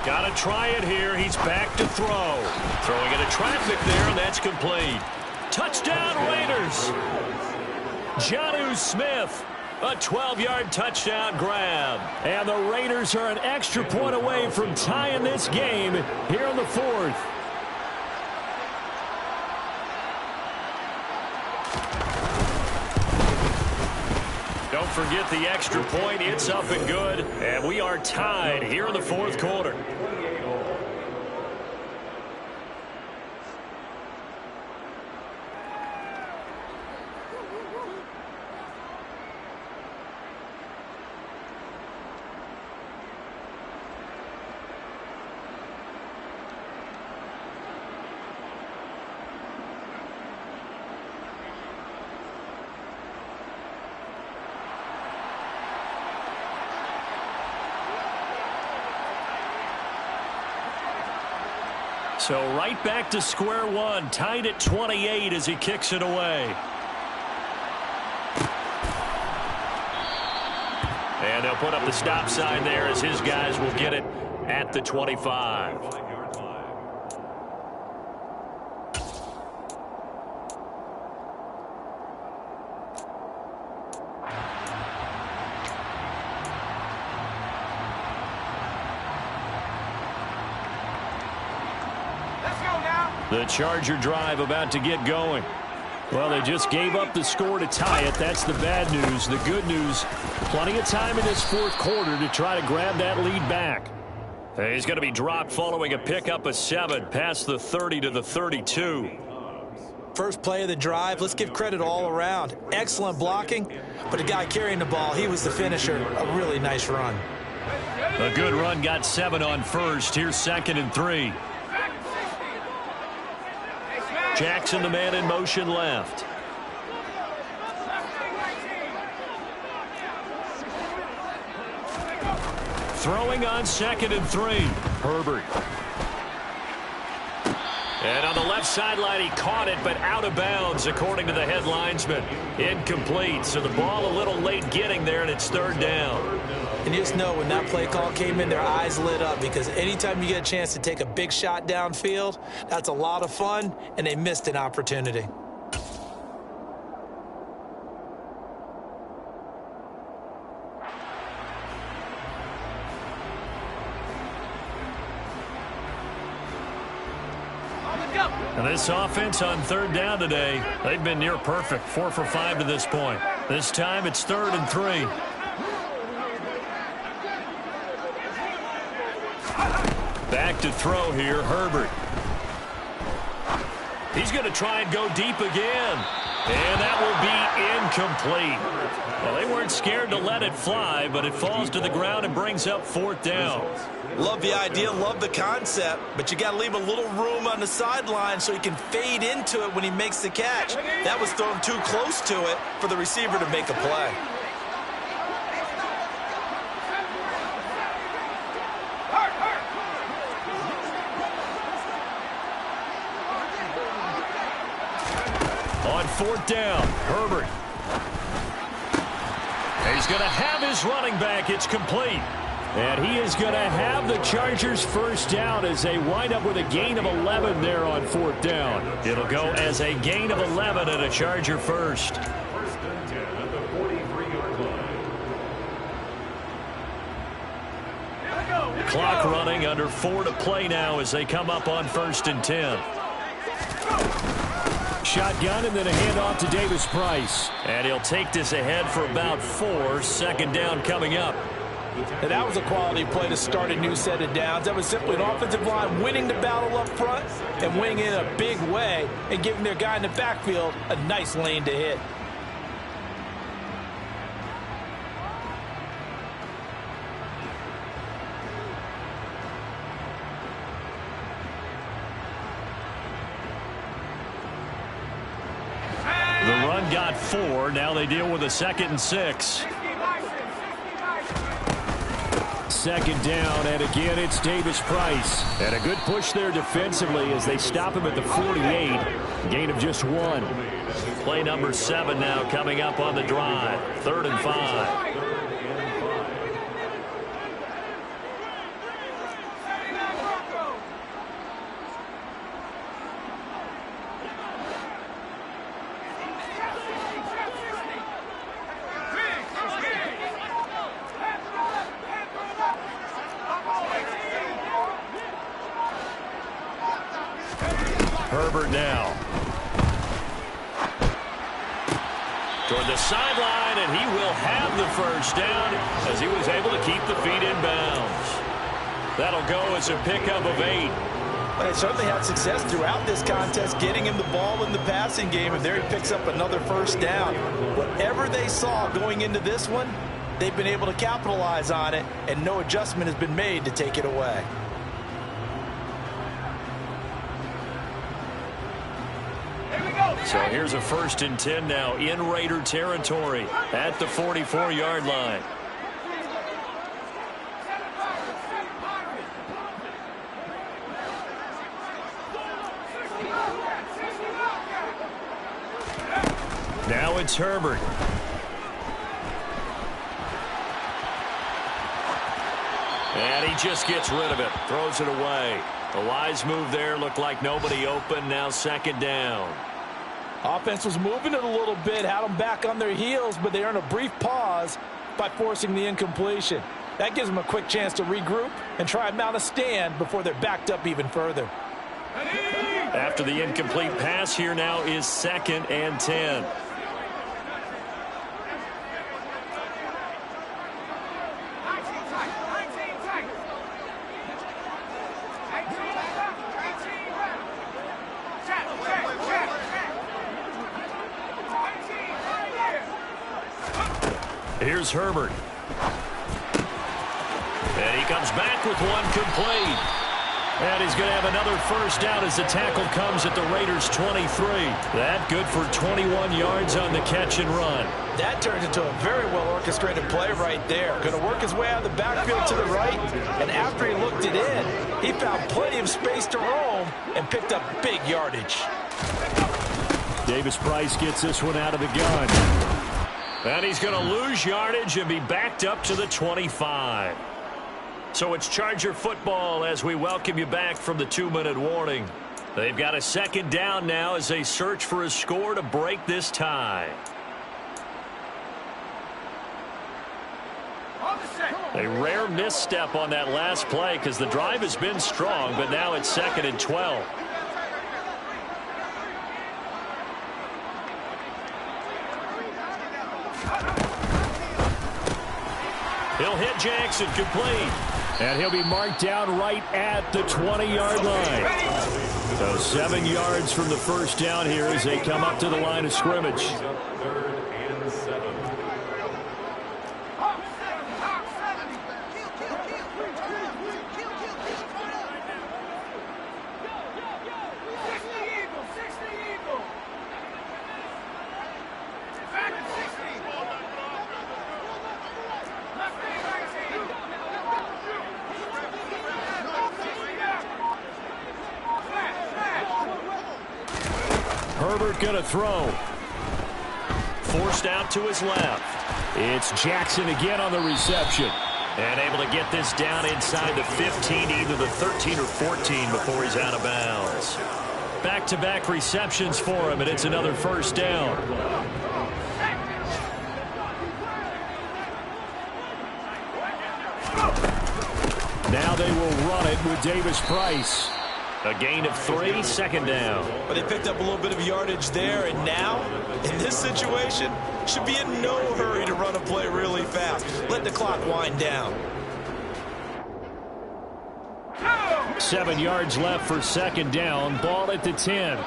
Got to try it here. He's back to throw. Throwing into traffic there, and that's complete. Touchdown, Raiders. Jonnu Smith. A 12-yard touchdown grab.
And the Raiders are an extra point away from tying this game here in the 4th.
Don't forget the extra point. It's up and good. And we are tied here in the 4th quarter.
So right back to square one, tied at 28 as he kicks it away.
And they'll put up the stop sign there as his guys will get it at the 25.
The Charger drive about to get going. Well, they just gave up the score to tie it. That's the bad news. The good news, plenty of time in this 4th quarter to try to grab that lead back.
He's going to be dropped following a pickup of 7 past the 30 to the 32.
First play of the drive, let's give credit all around. Excellent blocking, but the guy carrying the ball, he was the finisher. A really nice run.
A good run, got 7 on first. Here's 2nd and 3.
Jackson, the man in motion left.
Throwing on 2nd and 3. Herbert. And on the left sideline, he caught it, but out of bounds, according to the head linesman. Incomplete, so the ball a little late getting there, and it's third down.
And you just know when that play call came in, their eyes lit up, because anytime you get a chance to take a big shot downfield, that's a lot of fun, and they missed an opportunity.
And this offense on third down today, they've been near perfect, 4 for 5 to this point. This time it's 3rd and 3. Back to throw here, Herbert. He's going to try and go deep again. And that will be incomplete. Well, they weren't scared to let it fly, but it falls to the ground and brings up 4th down.
Love the idea, love the concept, but you got to leave a little room on the sideline so he can fade into it when he makes the catch. That was thrown too close to it for the receiver to make a play.
On 4th down, Herbert. He's going to have his running back. It's complete. And he is going to have the Chargers first down as they wind up with a gain of 11 there on 4th down. It'll go as a gain of 11 and a Charger first.
First and 10 at the 43-yard line.
Clock running, under 4 to play now as they come up on 1st and 10. Shotgun and then a handoff to Davis Price. And he'll take this ahead for about 4. 2nd down coming up.
And that was a quality play to start a new set of downs. That was simply an offensive line winning the battle up front and winning in a big way and giving their guy in the backfield a nice lane to hit.
The run got 4. Now they deal with a 2nd and 6. 2nd down, and again it's Davis Price. And a good push there defensively as they stop him at the 48. Gain of just 1. Play number 7 now coming up on the drive. 3rd and 5. Herbert now. Toward the sideline, and he will have the first down as he was able to keep the feet in bounds. That'll go as a pickup of 8.
But they certainly had success throughout this contest getting him the ball in the passing game, and there he picks up another first down. Whatever they saw going into this one, they've been able to capitalize on it, and no adjustment has been made to take it away.
So here's a 1st and 10 now in Raider territory at the 44-yard line. Now it's Herbert. And he just gets rid of it, throws it away. A wise move there, looked like nobody open, now 2nd down.
Offense was moving it a little bit, had them back on their heels, but they earned a brief pause by forcing the incompletion. That gives them a quick chance to regroup and try and mount a stand before they're backed up even further.
After the incomplete pass, here now is 2nd and 10. Here's Herbert. And he comes back with one complete. And he's going to have another first down as the tackle comes at the Raiders' 23. That good for 21 yards on the catch and run.
That turns into a very well-orchestrated play right there. Going to work his way out of the backfield to the right, and after he looked it in, He found plenty of space to roam and picked up big yardage.
Davis-Price gets this one out of the gun. And he's going to lose yardage and be backed up to the 25. So it's Charger football as we welcome you back from the 2-minute warning. They've got a second down now as they search for a score to break this tie. A rare misstep on that last play because the drive has been strong, but now it's 2nd and 12. He'll hit Jackson, complete. And he'll be marked down right at the 20-yard line. So 7 yards from the first down here as they come up to the line of scrimmage.
3rd and 7.
Herbert going to throw. Forced out to his left. It's Jackson again on the reception. And able to get this down inside the 15, either the 13 or 14 before he's out of bounds. Back-to-back receptions for him, and it's another first down. Now they will run it with Davis-Price. A gain of 3, 2nd down.
But they picked up a little bit of yardage there, and now, in this situation, should be in no hurry to run a play really fast. Let the clock wind down.
7 yards left for 2nd down. Ball at the 10.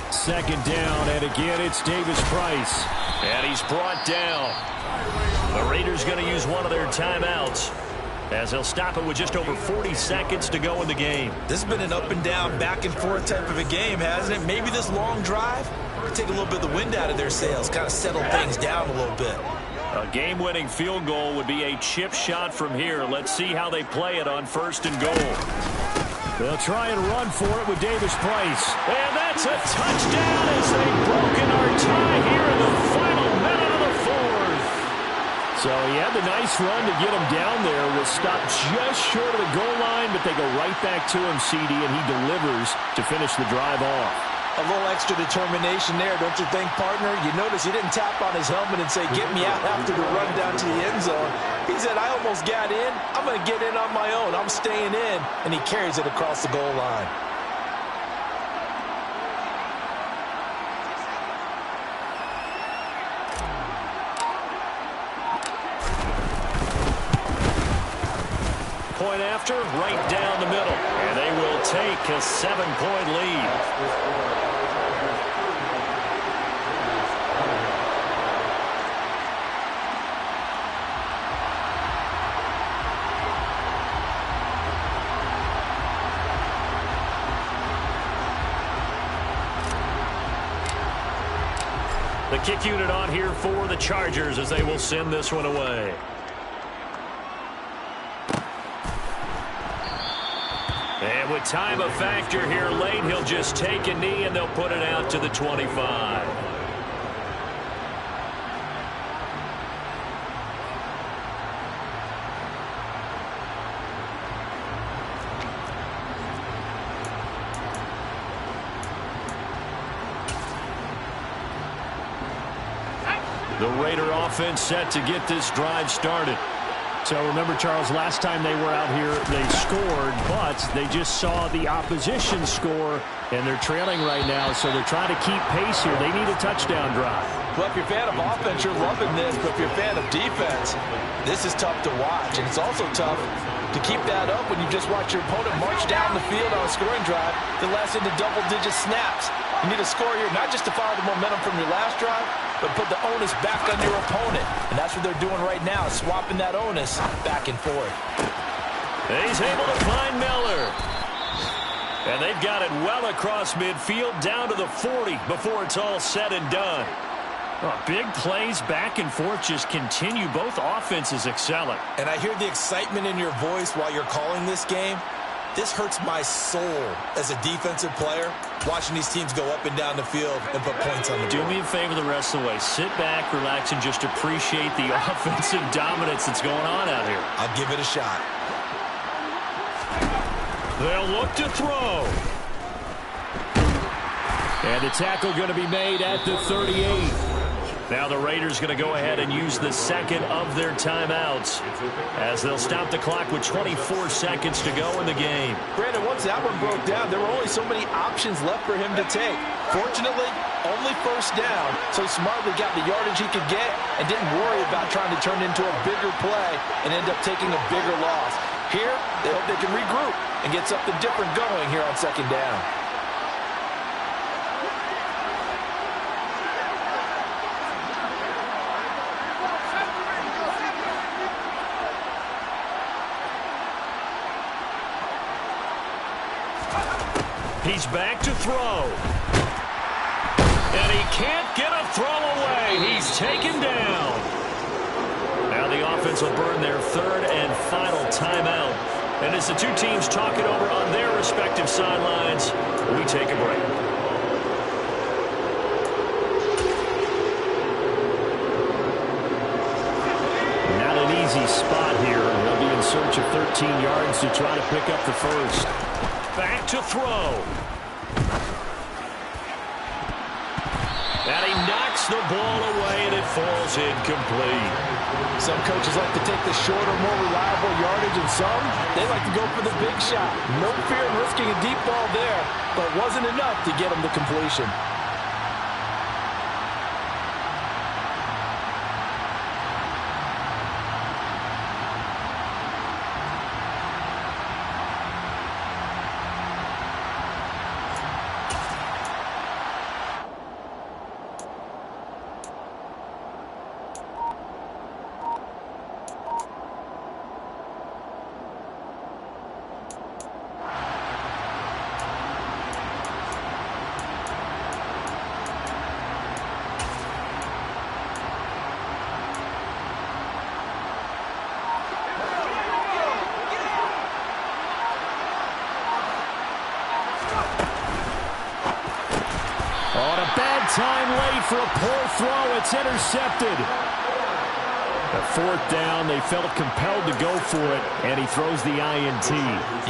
2nd down, and again it's Davis-Price. And he's brought down. The Raiders going to use one of their timeouts, as they'll stop it with just over 40 seconds to go in the game.
This has been an up and down, back and forth type of a game, hasn't it? Maybe this long drive could take a little bit of the wind out of their sails, kind of settle things down a little bit.
A game-winning field goal would be a chip shot from here. Let's see how they play it on 1st and goal. They'll try and run for it with Davis-Price. And that's a touchdown as they've broken our tie here in the final minute of the 4th. So he had the nice run to get him down there. Was stopped just short of the goal line, but they go right back to him, CD, and he delivers to finish the drive off.
A little extra determination there, don't you think, partner? You notice he didn't tap on his helmet and say, get me out after the run down to the end zone. He said, I almost got in. I'm going to get in on my own. I'm staying in. And he carries it across the goal line.
Point after, right down the middle. And they will take a 7-point lead. The kick unit on here for the Chargers as they will send this one away. And with time a factor here late, he'll just take a knee and they'll put it out to the 25. The Raider offense set to get this drive started. So remember, Charles, last time they were out here, they scored, but they just saw the opposition score, and they're trailing right now, so they're trying to keep pace here. They need a touchdown drive.
Well, if you're a fan of offense, you're loving this, but if you're a fan of defense, this is tough to watch, and it's also tough to keep that up when you just watch your opponent march down the field on a scoring drive that lasts into double-digit snaps. You need a score here, not just to follow the momentum from your last drive, but put the onus back on your opponent. And that's what they're doing right now, swapping that onus back and forth.
He's able to find Miller. And they've got it well across midfield, down to the 40 before it's all said and done. Oh, big plays back and forth just continue. Both offenses excelling.
And I hear the excitement in your voice while you're calling this game. This hurts my soul as a defensive player, watching these teams go up and down the field and put points on the board.
Do me a favor the rest of the way. Sit back, relax, and just appreciate the offensive dominance that's going on out here.
I'll give it a shot.
They'll look to throw. And the tackle going to be made at the 38. Now the Raiders going to go ahead and use the second of their timeouts as they'll stop the clock with 24 seconds to go in the game.
Brandon, once that one broke down, there were only so many options left for him to take. Fortunately, only first down, so he smartly got the yardage he could get and didn't worry about trying to turn it into a bigger play and end up taking a bigger loss. Here, they hope they can regroup and get something different going here on second down.
He's back to throw. And he can't get a throw away. He's taken down. Now the offense will burn their third and final timeout. And as the two teams talk it over on their respective sidelines, we take a break. Not an easy spot here. They'll be in search of 13 yards to try to pick up the first. Back to throw. And he knocks the ball away, and it falls incomplete.
Some coaches like to take the shorter, more reliable yardage, and some, they like to go for the big shot. No fear in risking a deep ball there, but it wasn't enough to get him to completion.
Time late for a poor throw. It's intercepted. A fourth down. They felt compelled to go for it, and he throws the INT.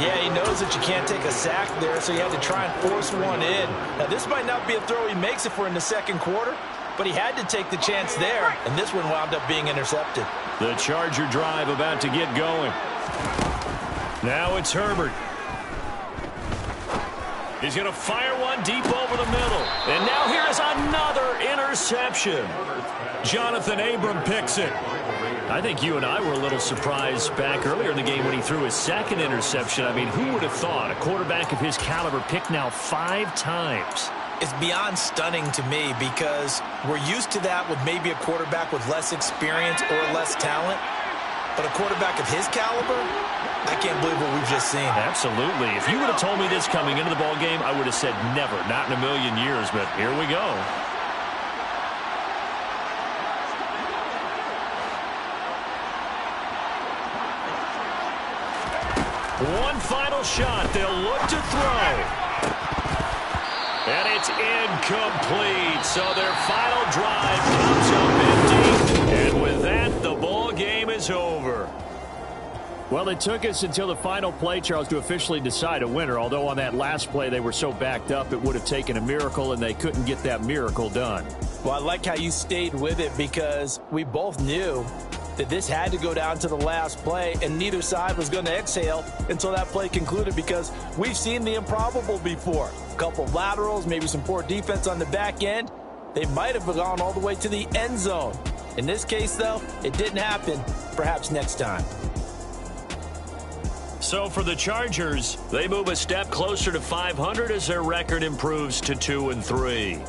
Yeah, he knows that you can't take a sack there, so he had to try and force one in. Now, this might not be a throw he makes if we're in the second quarter, but he had to take the chance there, and this one wound up being intercepted.
The Charger drive about to get going. Now it's Herbert. He's going to fire one deep over the middle. And now here is another interception. Jonathan Abram picks it. I think you and I were a little surprised back earlier in the game when he threw his second interception. I mean, who would have thought a quarterback of his caliber picked now 5 times?
It's beyond stunning to me because we're used to that with maybe a quarterback with less experience or less talent. But a quarterback of his caliber, I can't believe what we've just seen.
Absolutely. If you would have told me this coming into the ball game, I would have said never, not in a million years, but here we go. One final shot. They'll look to throw. And it's incomplete. So their final drive comes up empty. And with that, the ball game is over. Well, it took us until the final play, Charles, to officially decide a winner. Although on that last play they were so backed up, it would have taken a miracle, and they couldn't get that miracle done.
Well, I like how you stayed with it because we both knew that this had to go down to the last play, and neither side was going to exhale until that play concluded because we've seen the improbable before. A couple of laterals, maybe some poor defense on the back end. They might have gone all the way to the end zone. In this case, though, it didn't happen. Perhaps next time.
So for the Chargers, they move a step closer to 500 as their record improves to 2-3.